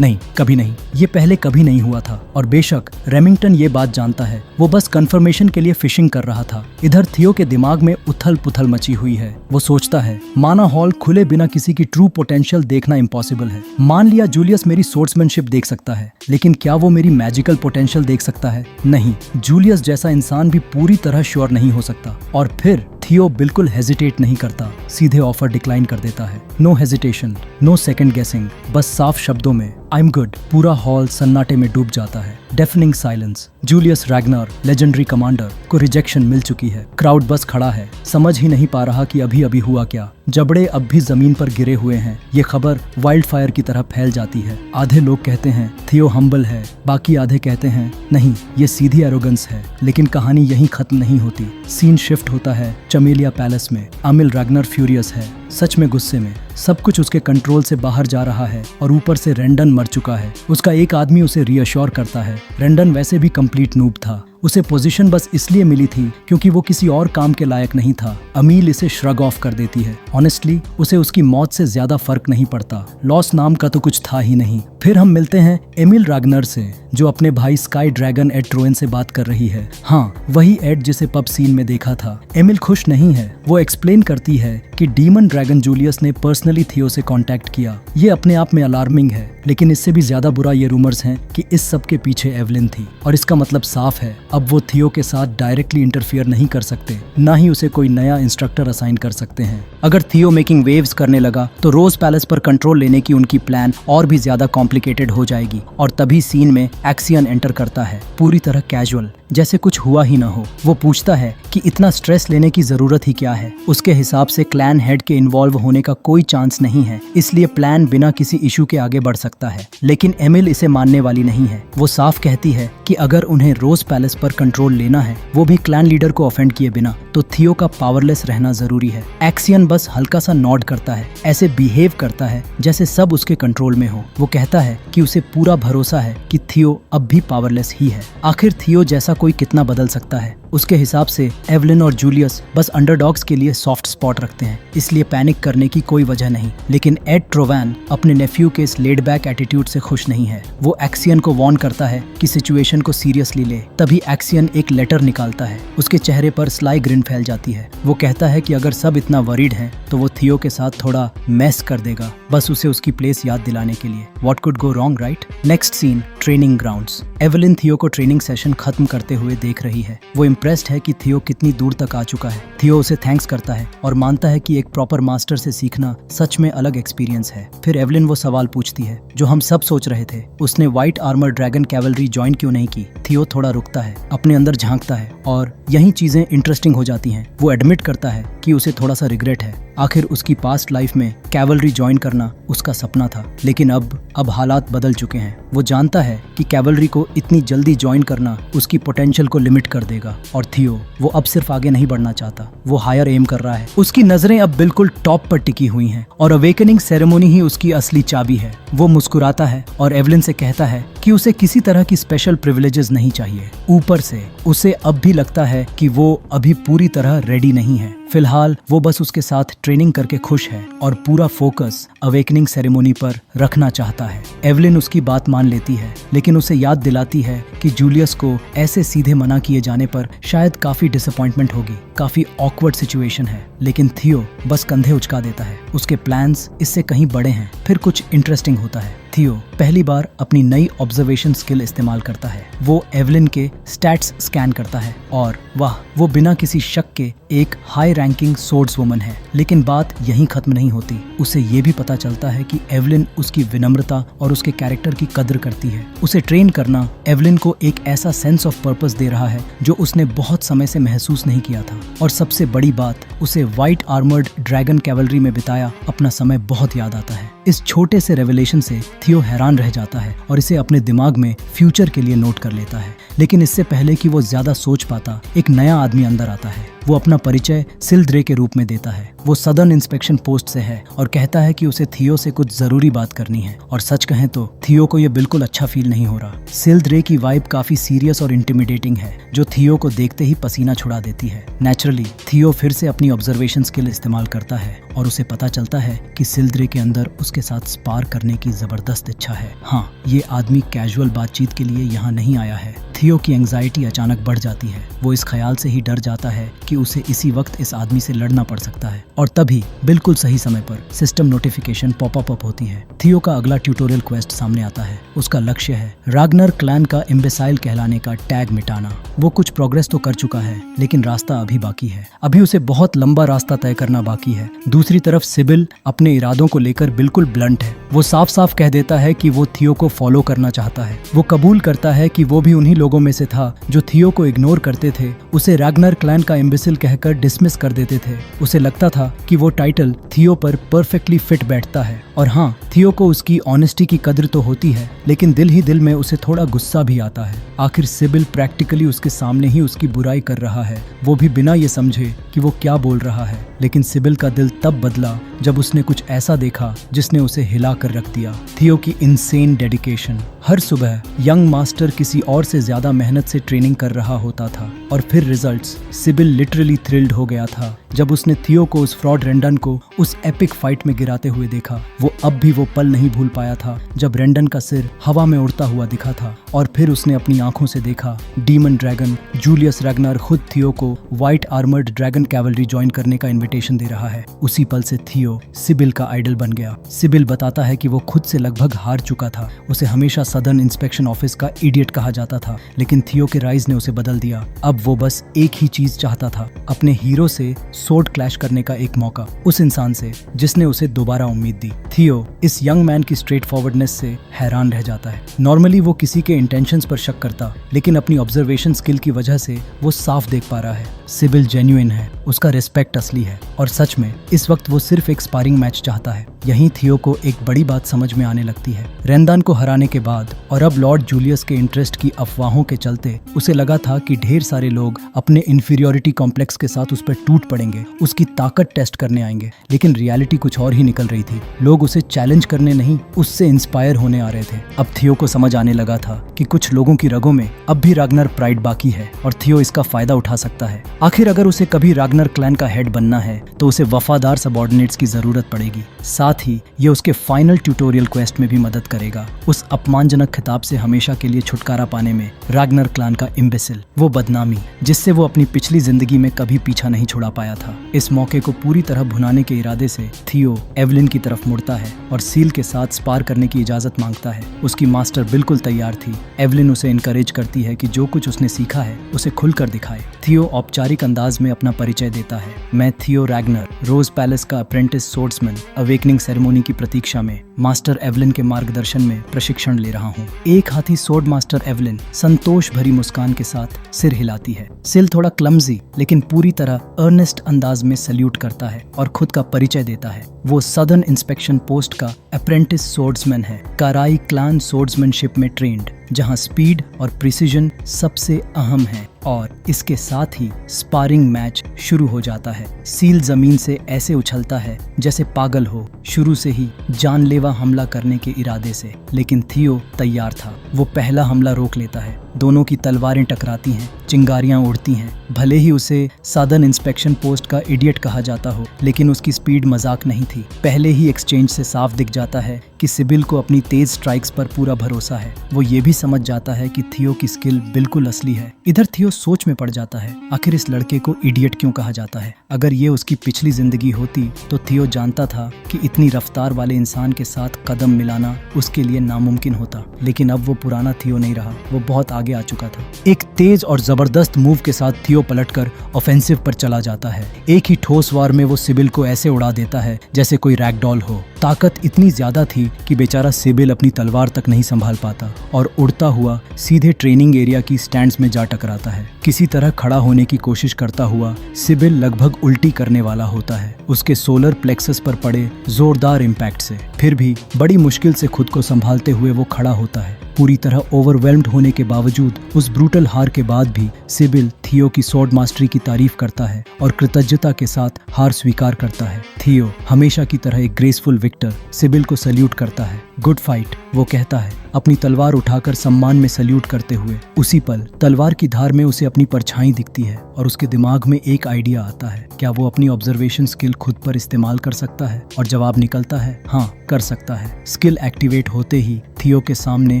नहीं, कभी नहीं। ये पहले कभी नहीं हुआ था। और बेशक रेमिंगटन ये बात जानता है, वो बस कंफर्मेशन के लिए फिशिंग कर रहा था। इधर थियो के दिमाग में उथल पुथल मची हुई है। वो सोचता है, माना हॉल खुले बिना किसी की ट्रू पोटेंशियल देखना इम्पॉसिबल है। मान लिया जूलियस मेरी सोर्ट्समैनशिप देख सकता है, लेकिन क्या वो मेरी मैजिकल पोटेंशियल देख सकता है? नहीं, जूलियस जैसा इंसान भी पूरी तरह श्योर नहीं हो सकता। और फिर थियो बिल्कुल हेजिटेट नहीं करता, सीधे ऑफर डिक्लाइन कर देता है। नो हेजिटेशन, नो सेकंड गेसिंग, बस साफ शब्दों में आई एम गुड। पूरा हॉल सन्नाटे में डूब जाता है। Deafening silence. Julius रैग्नर, legendary commander, को रिजेक्शन मिल चुकी है। क्राउड बस खड़ा है, समझ ही नहीं पा रहा कि अभी अभी हुआ क्या। जबड़े अब भी जमीन पर गिरे हुए हैं। ये खबर वाइल्ड फायर की तरह फैल जाती है। आधे लोग कहते हैं थियो हम्बल है, बाकी आधे कहते हैं नहीं, ये सीधी एरोगेंस है। लेकिन कहानी यहीं खत्म नहीं होती। सीन शिफ्ट होता है चमेलिया पैलेस में। अमिल रैग्नर फ्यूरियस है, सच में गुस्से में। सब कुछ उसके कंट्रोल से बाहर जा रहा है और ऊपर से रेंडन मर चुका है। उसका एक आदमी उसे रीअश्योर करता है। रेंडन वैसे भी कंप्लीट नूब था। उसे पोजीशन बस इसलिए मिली थी क्योंकि वो किसी और काम के लायक नहीं था। अमील इसे श्रग ऑफ कर देती है। ऑनेस्टली उसे उसकी मौत से ज्यादा फर्क नहीं पड़ता। लॉस नाम का तो कुछ था ही नहीं। फिर हम मिलते हैं एमिल रैग्नर से, जो अपने भाई स्काई ड्रैगन एड ट्रोइन से बात कर रही है। हाँ, वही एड जिसे पब सीन में देखा था। एमिल खुश नहीं है। वो एक्सप्लेन करती है कि डीमन ड्रैगन जूलियस ने पर्सनली थियो से कांटेक्ट किया। ये अपने आप में अलार्मिंग है, लेकिन इससे भी ज्यादा बुरा ये रूमर्स हैं कि इस सब के पीछे एवलिन थी। और इसका मतलब साफ है, अब वो थियो के साथ डायरेक्टली इंटरफियर नहीं कर सकते, ना ही उसे कोई नया इंस्ट्रक्टर असाइन कर सकते हैं। अगर थियो मेकिंग वेव्स करने लगा तो रोज पैलेस पर कंट्रोल लेने की उनकी प्लान और भी ज्यादा कॉम्प्लिकेटेड हो जाएगी। और तभी सीन में एक्सियन एंटर करता है, पूरी तरह कैजुअल। जैसे कुछ हुआ ही न हो। वो पूछता है कि इतना स्ट्रेस लेने की जरूरत ही क्या है। उसके हिसाब से क्लैन हेड के इन्वॉल्व होने का कोई चांस नहीं है, इसलिए प्लान बिना किसी इशू के आगे बढ़ सकता है। लेकिन एमिल इसे मानने वाली नहीं है। वो साफ कहती है कि अगर उन्हें रोज पैलेस पर कंट्रोल लेना है, वो भी क्लैन लीडर को ऑफेंड किए बिना, तो थियो का पावरलेस रहना जरूरी है। एक्सियन बस हल्का सा नॉड करता है, ऐसे बिहेव करता है जैसे सब उसके कंट्रोल में हो। वो कहता है कि उसे पूरा भरोसा है कि थियो अब भी पावरलेस ही है। आखिर थियो जैसा कोई कितना बदल सकता है। उसके हिसाब से एवलिन और जूलियस बस अंडरडॉग्स के लिए सॉफ्ट स्पॉट रखते हैं, इसलिए पैनिक करने की कोई वजह नहीं। लेकिन एड ट्रोवैन अपने नेफ्यू के इस लेड बैक एटीट्यूड से खुश नहीं है। वो एक्सियन को वार्न करता है कि सिचुएशन को सीरियसली ले। तभी एक्सियन एक लेटर निकालता है। उसके चेहरे पर स्लाई ग्रिन फैल जाती है। वो कहता है कि अगर सब इतना वरीड हैं, तो वो थियो के साथ थोड़ा मेस कर देगा, बस उसे उसकी प्लेस याद दिलाने के लिए। What could go wrong, right? Next scene, training grounds. Evelyn Theo को ट्रेनिंग सेशन खत्म करते हुए देख रही है। वो इम्प्रेस्ड है कि थियो कितनी दूर तक आ चुका है। थियो उसे थैंक्स करता है और मानता है कि एक प्रॉपर मास्टर से सीखना सच में अलग एक्सपीरियंस है। फिर एवलिन वो सवाल पूछती है जो हम सब सोच रहे थे, उसने white armour dragon cavalry join क्यों नहीं की? थियो थोड़ा रुकता है, अपने अंदर झांकता है और यही चीजें इंटरेस्टिंग हो जाती हैं। वो एडमिट करता है कि उसे थोड़ा सा रिग्रेट है। आखिर उसकी पास्ट लाइफ में कैवलरी ज्वाइन करना उसका सपना था, लेकिन अब हालात बदल चुके हैं। वो जानता है कि कैवलरी को इतनी जल्दी ज्वाइन करना उसकी पोटेंशियल को लिमिट कर देगा। और थियो वो अब सिर्फ आगे नहीं बढ़ना चाहता, वो हायर एम कर रहा है। उसकी नजरें अब बिल्कुल टॉप पर टिकी हुई हैं और अवेकनिंग सेरेमोनी ही उसकी असली चाबी है। वो मुस्कुराता है और एवलिन से कहता है कि उसे किसी तरह की स्पेशल प्रिविलेजेस नहीं चाहिए। ऊपर से उसे अब भी लगता है कि वो अभी पूरी तरह रेडी नहीं है। फिलहाल वो बस उसके साथ ट्रेनिंग करके खुश है और पूरा फोकस अवेकनिंग सेरेमोनी पर रखना चाहता है। एवलिन उसकी बात मान लेती है, लेकिन उसे याद दिलाती है कि जूलियस को ऐसे सीधे मना किए जाने पर शायद काफी डिसअपॉइंटमेंट होगी। काफी ऑकवर्ड सिचुएशन है, लेकिन थियो बस कंधे उचका देता है। उसके प्लान्स इससे कहीं बड़े हैं। फिर कुछ इंटरेस्टिंग होता है। थियो पहली बार अपनी नई ऑब्जर्वेशन स्किल इस्तेमाल करता है। वो एवलिन के स्टैट्स स्कैन करता है और वाह, वो बिना किसी शक के एक हाई रैंकिंग सोर्ड्स वुमन है। लेकिन बात यहीं खत्म नहीं होती। उसे ये भी पता चलता है कि एवलिन उसकी विनम्रता और उसके कैरेक्टर की कदर करती है। उसे ट्रेन करना एवलिन को एक ऐसा सेंस ऑफ पर्पस दे रहा है जो उसने बहुत समय से महसूस नहीं किया था। और सबसे बड़ी बात, उसे व्हाइट आर्मर्ड ड्रैगन कैवलरी में बिताया अपना समय बहुत याद आता है। इस छोटे से रेवलेशन से थियो हैरान रह जाता है और इसे अपने दिमाग में फ्यूचर के लिए नोट कर लेता है। लेकिन इससे पहले कि वो ज्यादा सोच पाता, एक नया आदमी अंदर आता है। वो अपना परिचय सिल्ड्रे के रूप में देता है। वो सदर्न इंस्पेक्शन पोस्ट से है और कहता है कि उसे थियो से कुछ जरूरी बात करनी है। और सच कहें तो थियो को ये बिल्कुल अच्छा फील नहीं हो रहा। सिल्ड्रे की वाइब काफी सीरियस और इंटिमिडेटिंग है, जो थियो को देखते ही पसीना छुड़ा देती है। नेचुरली थियो फिर से अपनी ऑब्जर्वेशन स्किल इस्तेमाल करता है और उसे पता चलता है कि सिल्ड्रे के अंदर उसके साथ स्पार करने की जबरदस्त इच्छा है। हाँ, ये आदमी कैजुअल बातचीत के लिए यहाँ नहीं आया है। थियो की एंजाइटी अचानक बढ़ जाती है। वो इस ख्याल से ही डर जाता है कि उसे इसी वक्त इस आदमी से लड़ना पड़ सकता है। और तभी बिल्कुल सही समय पर सिस्टम नोटिफिकेशन पॉपअप अप होती है। थियो का अगला ट्यूटोरियल क्वेस्ट सामने आता है। उसका लक्ष्य है राग्नर क्लैन का इम्बेसाइल कहलाने का टैग मिटाना। वो कुछ प्रोग्रेस तो कर चुका है, लेकिन रास्ता अभी बाकी है। अभी उसे बहुत लंबा रास्ता तय करना बाकी है। दूसरी तरफ सिबिल अपने इरादों को लेकर बिल्कुल ब्लंट है। वो साफ साफ कह देता है कि वो थियो को फॉलो करना चाहता है। वो कबूल करता है कि वो भी उन्हीं लोगों में से था जो थियो को इग्नोर करते थे, उसे राग्नर क्लैन का इम्बेसिल कहकर डिसमिस कर देते थे। उसे लगता था कि वो टाइटल थियो पर परफेक्टली फिट बैठता है। और हाँ, थियो को उसकी ऑनेस्टी की कदर तो होती है, लेकिन दिल ही दिल में उसे थोड़ा गुस्सा भी आता है। आखिर सिबिल प्रैक्टिकली उसके सामने ही उसकी बुराई कर रहा है, वो भी बिना ये समझे कि वो क्या बोल रहा है। लेकिन सिबिल का दिल तब बदला जब उसने कुछ ऐसा देखा जिसने उसे हिला कर रख दिया। थियो की इनसेन डेडिकेशन। हर सुबह यंग मास्टर किसी और से ज्यादा मेहनत से ट्रेनिंग कर रहा होता था और फिर रिजल्ट्स। सिबिल लिटरली थ्रिल्ड हो गया था जब उसने थियो को उस फ्रॉड रेंडन को उस एपिक फाइट में गिराते हुए देखा। वो अब भी वो पल नहीं भूल पाया था जब रेंडन का सिर हवा में उड़ता हुआ दिखा था और फिर उसने अपनी आंखों से देखा डीमन ड्रैगन जूलियस रैग्नर खुद थियो को white armoured dragon cavalry join करने का इन्विटेशन दे रहा है। उसी पल से थियो सिबिल का आइडल बन गया। सिबिल बताता है कि वो खुद से लगभग हार चुका था। उसे हमेशा सदर्न इंस्पेक्शन ऑफिस का इडियट कहा जाता था, लेकिन थियो के राइज ने उसे बदल दिया। अब वो बस एक ही चीज चाहता था, अपने हीरो से सोर्ड क्लैश करने का एक मौका, उस इंसान से जिसने उसे दोबारा उम्मीद दी। थियो इस यंग मैन की स्ट्रेट फॉरवर्डनेस से हैरान रह जाता है। नॉर्मली वो किसी के इंटेंशंस पर शक करता, लेकिन अपनी ऑब्जर्वेशन स्किल की वजह से वो साफ देख पा रहा है सिबिल जेन्युइन है, उसका रिस्पेक्ट असली है और सच में इस वक्त वो सिर्फ एक स्पारिंग मैच चाहता है। यहीं थियो को एक बड़ी बात समझ में आने लगती है। रेंदान को हराने के बाद और अब लॉर्ड जूलियस के इंटरेस्ट की अफवाहों के चलते उसे लगा था कि ढेर सारे लोग अपने इंफीरियोरिटी कॉम्प्लेक्स के साथ उस पर टूट पड़ेंगे, उसकी ताकत टेस्ट करने आएंगे, लेकिन रियलिटी कुछ और ही निकल रही थी। लोग उसे चैलेंज करने नहीं, उससे इंस्पायर होने आ रहे थे। अब थियो को समझ आने लगा था कि कुछ लोगों की रगों में अब भी राग्नर प्राइड बाकी है और थियो इसका फायदा उठा सकता है। आखिर अगर उसे कभी राग्नर क्लैन का हेड बनना है तो उसे वफादार सबऑर्डिनेट्स की जरूरत पड़ेगी। साथ ही ये उसके फाइनल ट्यूटोरियल क्वेस्ट में भी मदद करेगा, उस अपमानजनक खिताब से हमेशा के लिए छुटकारा पाने में। राग्नर क्लैन का इम्बेसिल, वो बदनामी जिससे वो अपनी पिछली जिंदगी में कभी पीछा नहीं छुड़ा पाया था। इस मौके को पूरी तरह भुनाने के इरादे से थियो एवलिन की तरफ मुड़ता है और सील के साथ स्पार करने की इजाजत मांगता है। उसकी मास्टर बिल्कुल तैयार थी। एवलिन उसे इनकरेज करती है कि जो कुछ उसने सीखा है उसे खुलकर दिखाए। थियो औपचारिक अंदाज में अपना परिचय देता है। मैं थियो रैग्नर, रोज पैलेस का अप्रेंटिस सोर्ड्समैन, अवेकनिंग सेरेमोनी की प्रतीक्षा में मास्टर एवलिन के मार्गदर्शन में प्रशिक्षण ले रहा हूँ। एक हाथी सोर्ड मास्टर एवलिन संतोष भरी मुस्कान के साथ सिर हिलाती है। सिल थोड़ा क्लमजी लेकिन पूरी तरह अर्नेस्ट अंदाज में सल्यूट करता है और खुद का परिचय देता है। वो सदर्न इंस्पेक्शन पोस्ट का अप्रेंटिस सोर्ड्समैन है, काराई क्लान सोर्ड्समैनशिप में ट्रेंड, जहां स्पीड और प्रिसीजन सबसे अहम है। और इसके साथ ही स्पारिंग मैच शुरू हो जाता है। सील जमीन से ऐसे उछलता है जैसे पागल हो, शुरू से ही जानलेवा हमला करने के इरादे से, लेकिन थियो तैयार था। वो पहला हमला रोक लेता है। दोनों की तलवारें टकराती हैं, चिंगारियां उड़ती हैं। भले ही उसे सदर्न इंस्पेक्शन पोस्ट का इडियट कहा जाता हो, लेकिन उसकी स्पीड मजाक नहीं थी। पहले ही एक्सचेंज से साफ दिख जाता है कि सिबिल को अपनी तेज स्ट्राइक्स पर पूरा भरोसा है। वो ये भी समझ जाता है कि थियो की स्किल बिल्कुल असली है। इधर थियो सोच में पड़ जाता है, आखिर इस लड़के को इडियट क्यों कहा जाता है। अगर ये उसकी पिछली जिंदगी होती तो थियो जानता था कि इतनी रफ्तार वाले इंसान के साथ कदम मिलाना उसके लिए नामुमकिन होता, लेकिन अब वो पुराना थियो नहीं रहा, वो बहुत आगे आ चुका था। एक तेज और जबरदस्त मूव के साथ थियो पलटकर ऑफेंसिव पर चला जाता है। एक ही ठोस वार में वो सिबिल को ऐसे उड़ा देता है जैसे कोई रैगडॉल हो। ताकत इतनी ज्यादा थी कि बेचारा सिबिल अपनी तलवार तक नहीं संभाल पाता और उड़ता हुआ सीधे ट्रेनिंग एरिया की स्टैंड्स में जा टकराता है। किसी तरह खड़ा होने की कोशिश करता हुआ सिबिल लगभग उल्टी करने वाला होता है उसके सोलर प्लेक्सस पर पड़े जोरदार इम्पैक्ट से। फिर भी बड़ी मुश्किल से खुद को संभालते हुए वो खड़ा होता है। पूरी तरह ओवरवेल्म्ड होने के बावजूद, उस ब्रूटल हार के बाद भी सिबिल थियो की स्वॉर्ड मास्टरी की तारीफ करता है और कृतज्ञता के साथ हार स्वीकार करता है। थियो हमेशा की तरह एक ग्रेसफुल विक्टर सिबिल को सल्यूट करता है। गुड फाइट, वो कहता है, अपनी तलवार उठाकर सम्मान में सल्यूट करते हुए। उसी पल तलवार की धार में उसे अपनी परछाई दिखती है और उसके दिमाग में एक आइडिया आता है, क्या वो अपनी ऑब्जर्वेशन स्किल खुद पर इस्तेमाल कर सकता है? और जवाब निकलता है, हाँ कर सकता है। स्किल एक्टिवेट होते ही थियो के सामने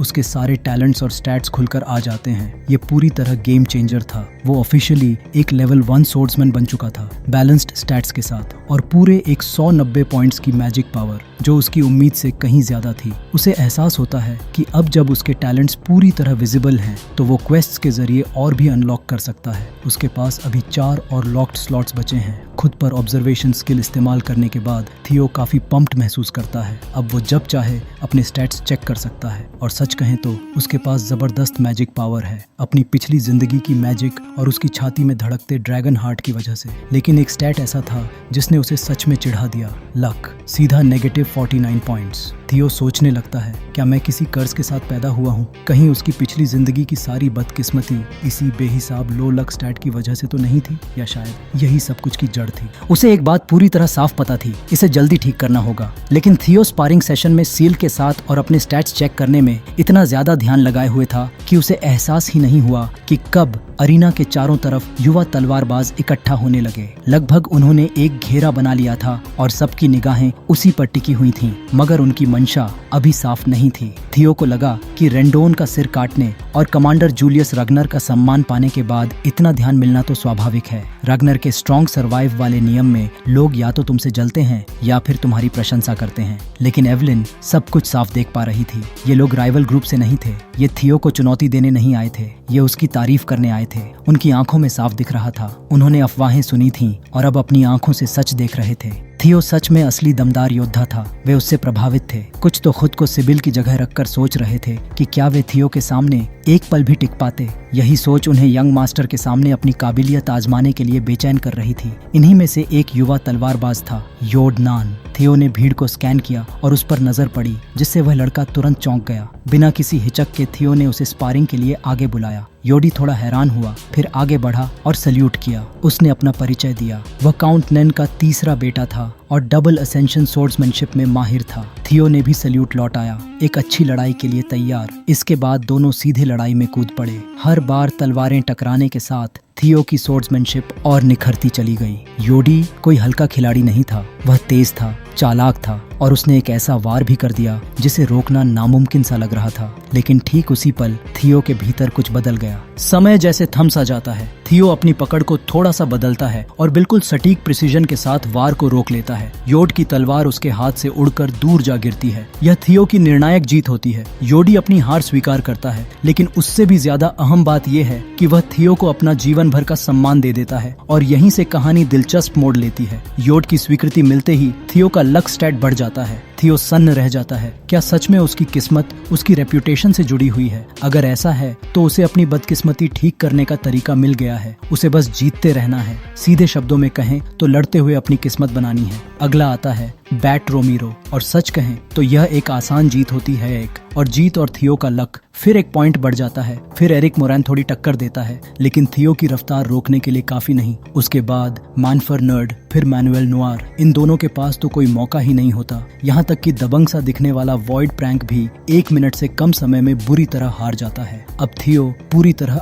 उसके सारे टैलेंट्स और स्टैट्स खुलकर आ जाते हैं। ये पूरी तरह गेम चेंजर था। वो ऑफिशियली एक लेवल 1 सोर्ड्समैन बन चुका था, बैलेंस्ड स्टैट्स के साथ और पूरे 190 पॉइंट्स की मैजिक पावर, जो उसकी उम्मीद से कहीं ज्यादा थी। उसे एहसास होता है कि अब जब उसके टैलेंट्स पूरी तरह विजिबल हैं तो वो क्वेस्ट्स के जरिए और भी अनलॉक कर सकता है। उसके पास अभी 4 और लॉक्ड स्लॉट्स बचे हैं। खुद पर ऑब्जर्वेशन स्किल इस्तेमाल करने के बाद थियो काफी पंप्ड महसूस करता है। अब वो जब चाहे अपने स्टैट्स चेक कर सकता है और सच कहें तो उसके पास जबरदस्त मैजिक पावर है, अपनी पिछली जिंदगी की मैजिक और उसकी छाती में धड़कते ड्रैगन हार्ट की वजह से। लेकिन एक स्टैट ऐसा था जिसने उसे सच में चिढ़ा दिया, लक, सीधा नेगेटिव 49 पॉइंट्स। थियो सोचने लगता है, क्या मैं किसी कर्ज के साथ पैदा हुआ हूँ? कहीं उसकी पिछली जिंदगी की सारी बदकिस्मती इसी बेहिसाब लो लक स्टैट की वजह से तो नहीं थी, या शायद यही सब कुछ की जड़ थी। उसे एक बात पूरी तरह साफ पता थी, इसे जल्दी ठीक करना होगा। लेकिन थियो स्पारिंग सेशन में सील के साथ और अपने स्टैट्स चेक करने में इतना ज्यादा ध्यान लगाए हुए था कि उसे एहसास ही नहीं हुआ कि कब अरीना के चारों तरफ युवा तलवारबाज इकट्ठा होने लगे। लगभग उन्होंने एक घेरा बना लिया था और सबकी निगाहें उसी पर टिकी हुई थीं, मगर उनकी मंशा अभी साफ नहीं थी। थियो को लगा कि रेंडोन का सिर काटने और कमांडर जूलियस रग्नर का सम्मान पाने के बाद इतना ध्यान मिलना तो स्वाभाविक है। रग्नर के स्ट्रॉन्ग सर्वाइव वाले नियम में लोग या तो तुमसे जलते हैं या फिर तुम्हारी प्रशंसा करते हैं। लेकिन एवलिन सब कुछ साफ देख पा रही थी। ये लोग राइवल ग्रुप से नहीं थे, ये थियो को चुनौती देने नहीं आए थे, ये उसकी तारीफ करने आए थे। उनकी आंखों में साफ दिख रहा था, उन्होंने अफवाहें सुनी थीं और अब अपनी आंखों से सच देख रहे थे। थियो सच में असली दमदार योद्धा था। वे उससे प्रभावित थे। कुछ तो खुद को सिबिल की जगह रखकर सोच रहे थे कि क्या वे थियो के सामने एक पल भी टिक पाते। यही सोच उन्हें यंग मास्टर के सामने अपनी काबिलियत आजमाने के लिए बेचैन कर रही थी। इन्हीं में से एक युवा तलवारबाज था, योड नान। थियो ने भीड़ को स्कैन किया और उस पर नजर पड़ी, जिससे वह लड़का तुरंत चौंक गया। बिना किसी हिचक के थियो ने उसे स्पारिंग के लिए आगे बुलाया। योडी थोड़ा हैरान हुआ, फिर आगे बढ़ा और सल्यूट किया। उसने अपना परिचय दिया। वह काउंट नैन का तीसरा बेटा था और डबल असेंशन स्वॉर्ड्समैनशिप में माहिर था। थियो ने भी सल्यूट लौटाया, एक अच्छी लड़ाई के लिए तैयार। इसके बाद दोनों सीधे लड़ाई में कूद पड़े। हर बार तलवारें टकराने के साथ थियो की स्वॉर्ड्समैनशिप और निखरती चली गई। योडी कोई हल्का खिलाड़ी नहीं था। वह तेज था, चालाक था और उसने एक ऐसा वार भी कर दिया जिसे रोकना नामुमकिन सा लग रहा था। लेकिन ठीक उसी पल थियो के भीतर कुछ बदल गया। समय जैसे थम सा जाता है। थियो अपनी पकड़ को थोड़ा सा बदलता है और बिल्कुल सटीक प्रिसीजन के साथ वार को रोक लेता है। योड की तलवार उसके हाथ से उड़कर दूर जा गिरती है। यह थियो की निर्णायक जीत होती है। योडी अपनी हार स्वीकार करता है, लेकिन उससे भी ज्यादा अहम बात यह है कि वह थियो को अपना जीवन भर का सम्मान दे देता है और यहीं से कहानी दिलचस्प मोड़ लेती है। योड की स्वीकृति मिलते ही थियो का लक स्टैट बढ़ जाता है। थियो सन्न रह जाता है। क्या सच में उसकी किस्मत उसकी रेप्यूटेशन से जुड़ी हुई है? अगर ऐसा है तो उसे अपनी बदकिस्मती ठीक करने का तरीका मिल गया है। उसे बस जीतते रहना है। सीधे शब्दों में कहें तो लड़ते हुए अपनी किस्मत बनानी है। अगला आता है बैट रोमीरो, और सच कहें तो यह एक आसान जीत होती है। और जीत और थियो का लक। फिर एक पॉइंट बढ़ जाता है। फिर एरिक मोरैन थोड़ी टक्कर देता है, लेकिन थियो की रफ्तार रोकने के लिए काफी नहीं। उसके बाद मानफरनर्ड, फिर मैनुएल नोआर, इन दोनों के पास तो कोई मौका ही नहीं होता। यहाँ तक कि दबंग सा दिखने वाला वॉइड प्रैंक भी 1 मिनट से कम समय में बुरी तरह हार जाता है। अब थियो पूरी तरह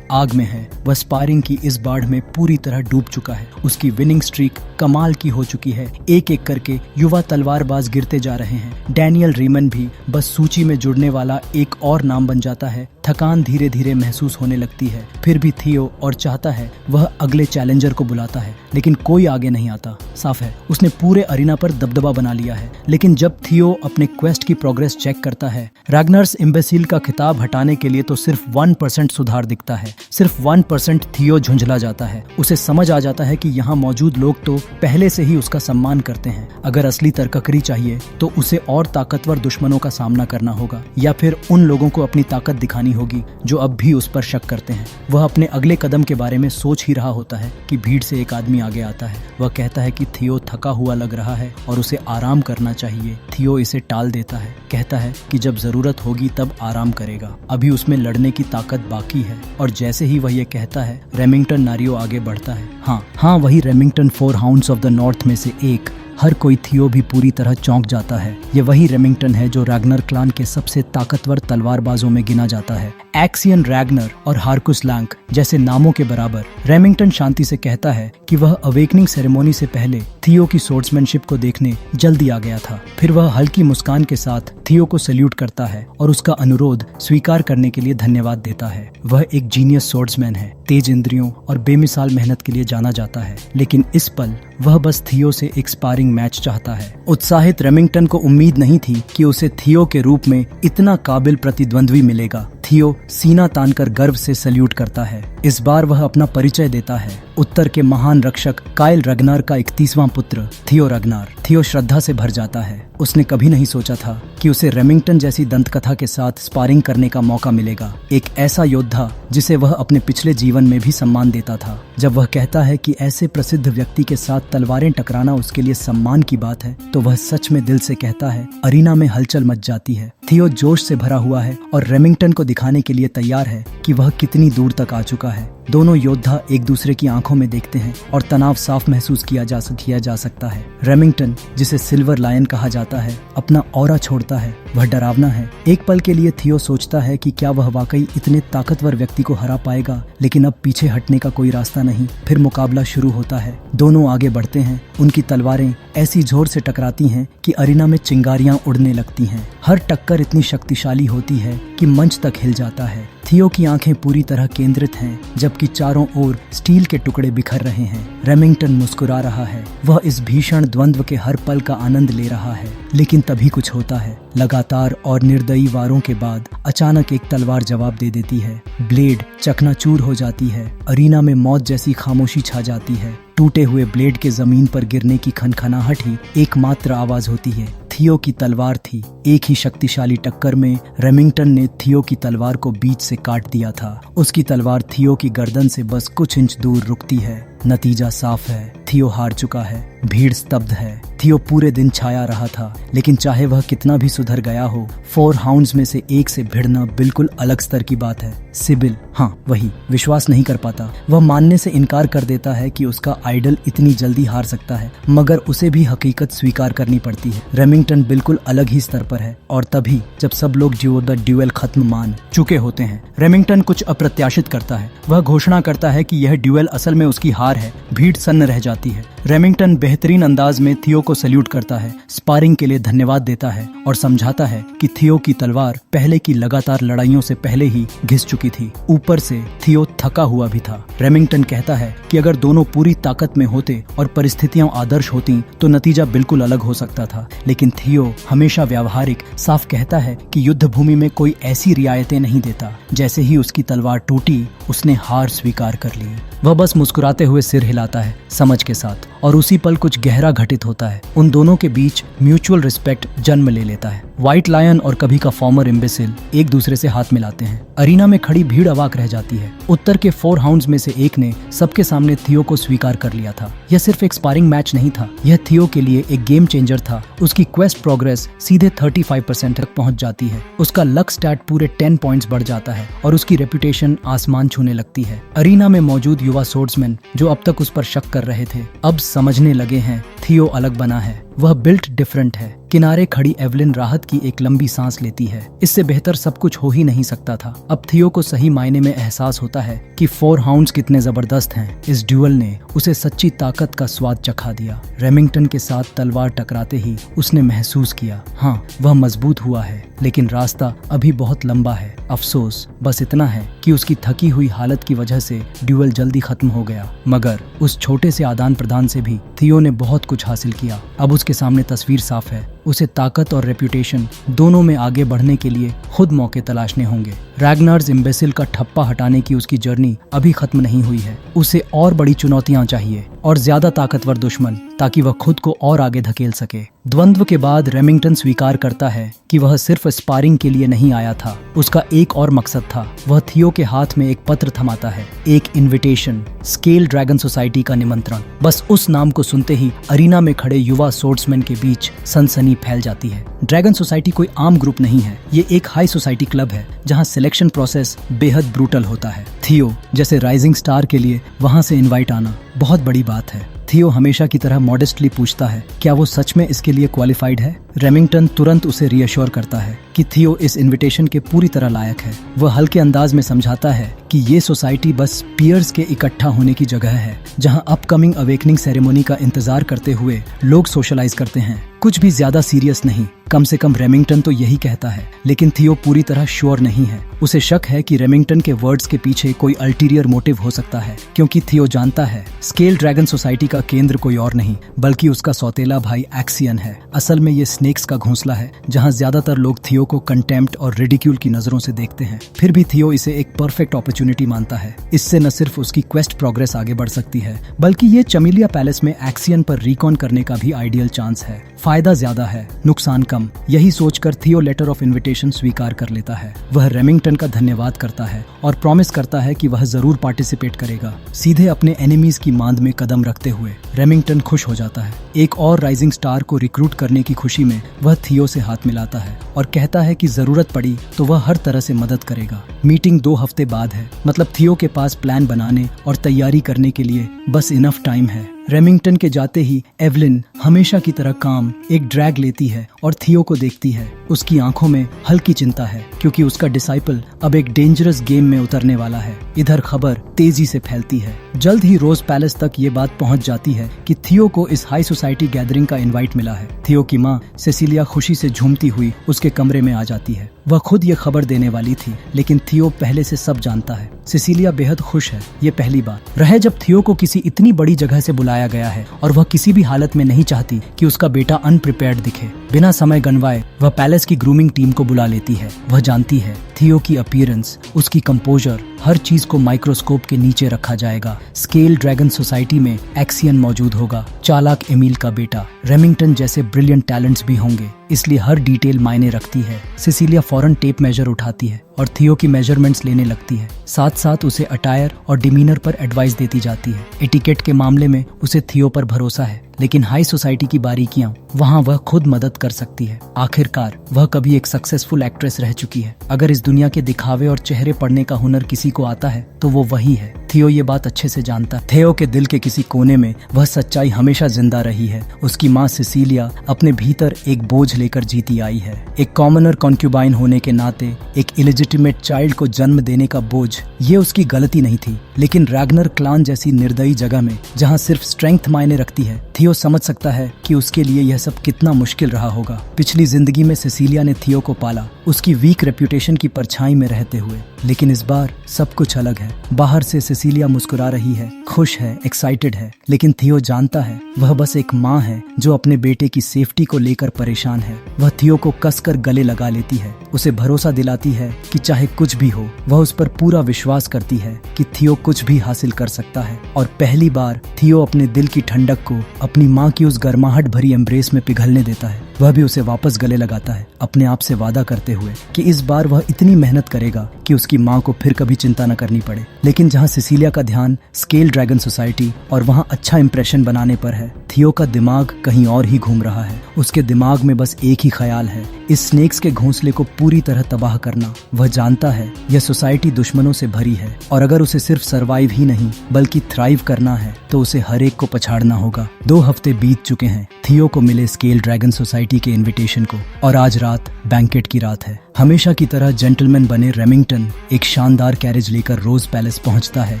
आग में है। वह स्पारिंग की इस बाढ़ में पूरी तरह डूब चुका है। उसकी विनिंग स्ट्रीक कमाल की हो चुकी है। एक एक करके युवा तलवारबाज गिरते जा रहे हैं। डैनियल रीमन भी बस सूची में जुड़ने वाला एक और नाम बन जाता है। थकान धीरे धीरे महसूस होने लगती है। फिर भी थियो और चाहता है वह अगले चैलेंजर को बुलाता है, लेकिन कोई आगे नहीं आता। साफ है उसने पूरे अरीना पर दबदबा बना लिया है। लेकिन जब थियो अपने क्वेस्ट की प्रोग्रेस चेक करता है, रैग्नर्स इम्बेसिल का खिताब हटाने के लिए तो सिर्फ 1% सुधार दिखता है। सिर्फ 1% थियो झुंझला जाता है। उसे समझ आ जाता है कि यहाँ मौजूद लोग तो पहले से ही उसका सम्मान करते हैं। अगर असली तरककरी चाहिए तो उसे और ताकतवर दुश्मनों का सामना करना होगा, या फिर उन लोगों को अपनी ताकत दिखानी होगी जो अब भी उस पर शक करते हैं। वह अपने अगले कदम के बारे में सोच ही रहा होता है कि भीड़ से एक आदमी आगे आता है। वह कहता है कि थियो थका हुआ लग रहा है और उसे आराम करना चाहिए। थियो इसे टाल देता है, कहता है कि जब जरूरत होगी तब आराम करेगा, अभी उसमें लड़ने की ताकत बाकी है। और जैसे ही वह ये कहता है, रेमिंगटन नारियो आगे बढ़ता है। हाँ, वही Remington 4 hounds of the north में से एक। हर कोई थियो भी पूरी तरह चौंक जाता है। ये वही रेमिंगटन है जो रैग्नर क्लान के सबसे ताकतवर तलवारबाजों में गिना जाता है। एक्सियन रैग्नर और हार्कुस लैंक जैसे नामों के बराबर। रेमिंगटन शांति से कहता है कि वह अवेकनिंग सेरेमोनी से पहले थियो की स्वॉर्ड्समैनशिप को देखने जल्दी आ गया था। फिर वह हल्की मुस्कान के साथ थियो को सैल्यूट करता है और उसका अनुरोध स्वीकार करने के लिए धन्यवाद देता है। वह एक जीनियस स्वॉर्ड्समैन है, तेज इंद्रियों और बेमिसाल मेहनत के लिए जाना जाता है। लेकिन इस पल वह बस थियो से एक स्पारिंग मैच चाहता है। उत्साहित रेमिंगटन को उम्मीद नहीं थी कि उसे थियो के रूप में इतना काबिल प्रतिद्वंद्वी मिलेगा। थियो सीना तानकर गर्व से सल्यूट करता है। इस बार वह अपना परिचय देता है। उत्तर के महान रक्षक काइल रग्नार का 31वां पुत्र थियो रग्नार। थियो श्रद्धा से भर जाता है। उसने कभी नहीं सोचा था कि उसे रेमिंगटन जैसी दंतकथा के साथ स्पारिंग करने का मौका मिलेगा। एक ऐसा योद्धा जिसे वह अपने पिछले जीवन में भी सम्मान देता था। जब वह कहता है कि ऐसे प्रसिद्ध व्यक्ति के साथ तलवारें टकराना उसके लिए सम्मान की बात है, तो वह सच में दिल से कहता है। अरीना में हलचल मच जाती है। थियो जोश से भरा हुआ है और रेमिंगटन को दिखाने के लिए तैयार है कि वह कितनी दूर तक आ चुका है। दोनों योद्धा एक दूसरे की आंखों में देखते हैं और तनाव साफ महसूस किया जा सकता है। रेमिंगटन, जिसे सिल्वर लायन कहा जाता है, अपना ऑरा छोड़ता है। वह डरावना है। एक पल के लिए थियो सोचता है कि क्या वह वाकई इतने ताकतवर व्यक्ति को हरा पाएगा, लेकिन अब पीछे हटने का कोई रास्ता नहीं। फिर मुकाबला शुरू होता है। दोनों आगे बढ़ते हैं। उनकी तलवारें ऐसी जोर से टकराती हैं कि अरीना में चिंगारियां उड़ने लगती हैं। हर टक्कर इतनी शक्तिशाली होती है कि मंच तक हिल जाता है। थियो की आंखें पूरी तरह केंद्रित हैं, जबकि चारों ओर स्टील के टुकड़े बिखर रहे हैं। रेमिंगटन मुस्कुरा रहा है, वह इस भीषण द्वंद्व के हर पल का आनंद ले रहा है। लेकिन तभी कुछ होता है। लगातार और निर्दयी वारों के बाद अचानक एक तलवार जवाब दे देती है। ब्लेड चकनाचूर हो जाती है। अरीना में मौत जैसी खामोशी छा जाती है। टूटे हुए ब्लेड के जमीन पर गिरने की खनखनाहट ही एकमात्र आवाज होती है। थियो की तलवार थी। एक ही शक्तिशाली टक्कर में रेमिंगटन ने थियो की तलवार को बीच से काट दिया था। उसकी तलवार थियो की गर्दन से बस कुछ इंच दूर रुकती है। नतीजा साफ है, थियो हार चुका है। भीड़ स्तब्ध है। थियो पूरे दिन छाया रहा था, लेकिन चाहे वह कितना भी सुधर गया हो, 4 हाउंड्स में से एक से भिड़ना बिल्कुल अलग स्तर की बात है। सिबिल, हाँ वही, विश्वास नहीं कर पाता। वह मानने से इनकार कर देता है कि उसका आइडल इतनी जल्दी हार सकता है, मगर उसे भी हकीकत स्वीकार करनी पड़ती है। रेमिंगटन बिल्कुल अलग ही स्तर पर है। और तभी जब सब लोग ड्यूएल खत्म मान चुके होते हैं, रेमिंगटन कुछ अप्रत्याशित करता है। वह घोषणा करता है कि यह ड्यूएल असल में उसकी हार है। भीड़ सन्न रह जाती है। रेमिंगटन बेहतरीन अंदाज में थियो को सल्यूट करता है, स्पारिंग के लिए धन्यवाद देता है और समझाता है कि थियो की तलवार पहले की लगातार लड़ाइयों से पहले ही घिस चुकी थी। ऊपर से थियो थका हुआ भी था। रेमिंगटन कहता है कि अगर दोनों पूरी ताकत में होते और परिस्थितियां आदर्श होती तो नतीजा बिल्कुल अलग हो सकता था। लेकिन थियो हमेशा व्यावहारिक, साफ कहता है कि युद्ध भूमि में कोई ऐसी रियायतें नहीं देता। जैसे ही उसकी तलवार टूटी, उसने हार स्वीकार कर ली। वह बस मुस्कुराते हुए सिर हिलाता है, समझ के साथ। और उसी पल कुछ गहरा घटित होता है। उन दोनों के बीच म्यूचुअल रिस्पेक्ट जन्म ले लेता है। व्हाइट लायन और कभी का फॉर्मर इम्बेसिल एक दूसरे से हाथ मिलाते हैं। अरीना में खड़ी भीड़ अवाक रह जाती है। उत्तर के 4 हाउंड्स में से एक ने सबके सामने थियो को स्वीकार कर लिया था। यह सिर्फ एक स्पारिंग मैच नहीं था, यह थियो के लिए एक गेम चेंजर था। उसकी क्वेस्ट प्रोग्रेस सीधे 35% तक पहुंच जाती है। उसका लक स्टैट पूरे 10 पॉइंट्स बढ़ जाता है और उसकी रेपुटेशन आसमान छूने लगती है। अरीना में मौजूद युवा सोर्ड्समैन जो अब तक उस पर शक कर रहे थे, अब समझने लगे हैं थियो अलग बना है। वह बिल्ट डिफरेंट है। किनारे खड़ी एवलिन राहत की एक लंबी सांस लेती है। इससे बेहतर सब कुछ हो ही नहीं सकता था। अब थियो को सही मायने में एहसास होता है कि 4 हाउंड्स कितने जबरदस्त हैं। इस ड्यूअल ने उसे सच्ची ताकत का स्वाद चखा दिया। रेमिंगटन के साथ तलवार टकराते ही उसने महसूस किया, हाँ वह मजबूत हुआ है, लेकिन रास्ता अभी बहुत लंबा है। अफसोस बस इतना है कि उसकी थकी हुई हालत की वजह से ड्यूअल जल्दी खत्म हो गया। मगर उस छोटे से आदान प्रदान से भी थियो ने बहुत कुछ हासिल किया। अब उसके सामने तस्वीर साफ है। उसे ताकत और रेप्यूटेशन दोनों में आगे बढ़ने के लिए खुद मौके तलाशने होंगे। रैग्नार्स इम्बेसिल का ठप्पा हटाने की उसकी जर्नी अभी खत्म नहीं हुई है। उसे और बड़ी चुनौतियां चाहिए और ज्यादा ताकतवर दुश्मन, ताकि वह खुद को और आगे धकेल सके। द्वंद्व के बाद रेमिंगटन स्वीकार करता है कि वह सिर्फ स्पारिंग के लिए नहीं आया था। उसका एक और मकसद था। वह थियो के हाथ में एक पत्र थमाता है, एक इनविटेशन, स्केल ड्रैगन सोसाइटी का निमंत्रण। बस उस नाम को सुनते ही अरीना में खड़े युवा सोर्ड्समैन के बीच सनसनी फैल जाती है। ड्रैगन सोसाइटी कोई आम ग्रुप नहीं है। ये एक हाई सोसाइटी क्लब है जहां सिलेक्शन प्रोसेस बेहद ब्रूटल होता है। थियो जैसे राइजिंग स्टार के लिए वहां से इनवाइट आना बहुत बड़ी बात है। थियो हमेशा की तरह मॉडेस्टली पूछता है, क्या वो सच में इसके लिए क्वालिफाइड है? रेमिंगटन तुरंत उसे रियश्योर करता है कि थियो इस इनविटेशन के पूरी तरह लायक है। वह हल्के अंदाज में समझाता है कि ये सोसाइटी बस पीयर्स के इकट्ठा होने की जगह है, जहां अपकमिंग अवेकनिंग सेरेमनी का इंतजार करते हुए लोग सोशलाइज करते हैं। कुछ भी ज्यादा सीरियस नहीं, कम से कम रेमिंगटन तो यही कहता है। लेकिन थियो पूरी तरह श्योर नहीं है। उसे शक है कि रेमिंगटन के वर्ड्स के पीछे कोई अल्टीरियर मोटिव हो सकता है, क्योंकि थियो जानता है स्केल ड्रैगन सोसाइटी का केंद्र कोई और नहीं बल्कि उसका सौतेला भाई एक्सियन है। असल में ये स्नेक्स का घोंसला है, जहां ज्यादातर लोग थियो को कंटेम्प्ट और रिडिक्यूल की नजरों से देखते हैं। फिर भी थियो इसे एक परफेक्ट अपॉर्चुनिटी मानता है। इससे न सिर्फ उसकी क्वेस्ट प्रोग्रेस आगे बढ़ सकती है, बल्कि ये चमेलिया पैलेस में एक्सियन पर रिकॉन करने का भी आइडियल चांस है। फायदा ज्यादा है, नुकसान कम। यही सोचकर थियो लेटर ऑफ इनविटेशन स्वीकार कर लेता है। वह रेमिंगटन का धन्यवाद करता है और प्रॉमिस करता है कि वह जरूर पार्टिसिपेट करेगा। सीधे अपने एनिमीज की मांद में कदम रखते हुए रेमिंगटन खुश हो जाता है। एक और राइजिंग स्टार को रिक्रूट करने की खुशी में वह थियो से हाथ मिलाता है और कहता है कि जरूरत पड़ी तो वह हर तरह से मदद करेगा। मीटिंग 2 हफ्ते बाद है, मतलब थियो के पास प्लान बनाने और तैयारी करने के लिए बस इनफ टाइम है। रेमिंगटन के जाते ही एवलिन हमेशा की तरह काम एक ड्रैग लेती है और थियो को देखती है। उसकी आंखों में हल्की चिंता है क्योंकि उसका डिसाइपल अब एक डेंजरस गेम में उतरने वाला है। इधर खबर तेजी से फैलती है। जल्द ही रोज पैलेस तक ये बात पहुंच जाती है कि थियो को इस हाई सोसाइटी गैदरिंग का इनवाइट मिला है। थियो की माँ सेसिलिया खुशी से झूमती हुई उसके कमरे में आ जाती है। वह खुद ये खबर देने वाली थी, लेकिन थियो पहले से सब जानता है। सेसिलिया बेहद खुश है, ये पहली बात रहे जब थियो को किसी इतनी बड़ी जगह से बुलाया गया है और वह किसी भी हालत में नहीं चाहती कि उसका बेटा अनप्रिपेयर्ड दिखे। बिना समय गंवाए वह पैलेस की ग्रूमिंग टीम को बुला लेती है। वह जानती है थियो की अपीयरेंस, उसकी कंपोजर, हर चीज को माइक्रोस्कोप के नीचे रखा जाएगा। स्केल ड्रैगन सोसाइटी में एक्सियन मौजूद होगा, चालाक एमिल का बेटा, रेमिंगटन जैसे ब्रिलियंट टैलेंट्स भी होंगे, इसलिए हर डिटेल मायने रखती है। सेसिलिया फौरन टेप मेजर उठाती है और थियो की मेजरमेंट्स लेने लगती है। साथ साथ उसे अटायर और डिमीनर पर एडवाइस देती जाती है। एटिकेट के मामले में उसे थियो पर भरोसा है, लेकिन हाई सोसाइटी की बारीकियां वहाँ वह खुद मदद कर सकती है। आखिरकार वह कभी एक सक्सेसफुल एक्ट्रेस रह चुकी है। अगर इस दुनिया के दिखावे और चेहरे पढ़ने का हुनर किसी को आता है तो वो वही है। थियो ये बात अच्छे से जानता। थियो के दिल के किसी कोने में वह सच्चाई हमेशा जिंदा रही है। उसकी माँ सेसिलिया अपने भीतर एक बोझ लेकर जीती आई है। एक कॉमनर कॉन्क्यूबाइन होने के नाते एक इलेजिटिमेट चाइल्ड को जन्म देने का बोझ, ये उसकी गलती नहीं थी। लेकिन रैग्नर क्लान जैसी निर्दयी जगह में जहाँ सिर्फ स्ट्रेंथ मायने रखती है, थियो समझ सकता है कि उसके लिए यह सब कितना मुश्किल रहा होगा। पिछली जिंदगी में सेसिलिया ने थियो को पाला, उसकी वीक रेप्यूटेशन की परछाई में रहते हुए, लेकिन इस बार सब कुछ अलग है। बाहर से सेसिलिया मुस्कुरा रही है, खुश है, एक्साइटेड है, लेकिन थियो जानता है वह बस एक माँ है जो अपने बेटे की सेफ्टी को लेकर परेशान है। वह थियो को कसकर गले लगा लेती है, उसे भरोसा दिलाती है कि चाहे कुछ भी हो, वह उस पर पूरा विश्वास करती है कि थियो कुछ भी हासिल कर सकता है। और पहली बार थियो अपने दिल की ठंडक को अपनी माँ की उस गर्माहट भरी एम्ब्रेस में पिघलने देता है। वह भी उसे वापस गले लगाता है, अपने आप से वादा करते हुए कि इस बार वह इतनी मेहनत करेगा कि उसकी माँ को फिर कभी चिंता न करनी पड़े। लेकिन जहाँ सेसिलिया का ध्यान स्केल ड्रैगन सोसाइटी और वहाँ अच्छा इंप्रेशन बनाने पर है, थियो का दिमाग कहीं और ही घूम रहा है। उसके दिमाग में बस एक ही ख्याल है, इस स्नेक्स के घोंसले को पूरी तरह तबाह करना। वह जानता है यह सोसाइटी दुश्मनों से भरी है और अगर उसे सिर्फ सरवाइव ही नहीं बल्कि थ्राइव करना है तो उसे हर एक को पछाड़ना होगा। 2 हफ्ते बीत चुके हैं थियो को मिले स्केल ड्रैगन सोसाइटी के इनविटेशन को, और आज रात बैंकेट की रात है। हमेशा की तरह जेंटलमैन बने रेमिंगटन एक शानदार कैरेज लेकर रोज पैलेस पहुंचता है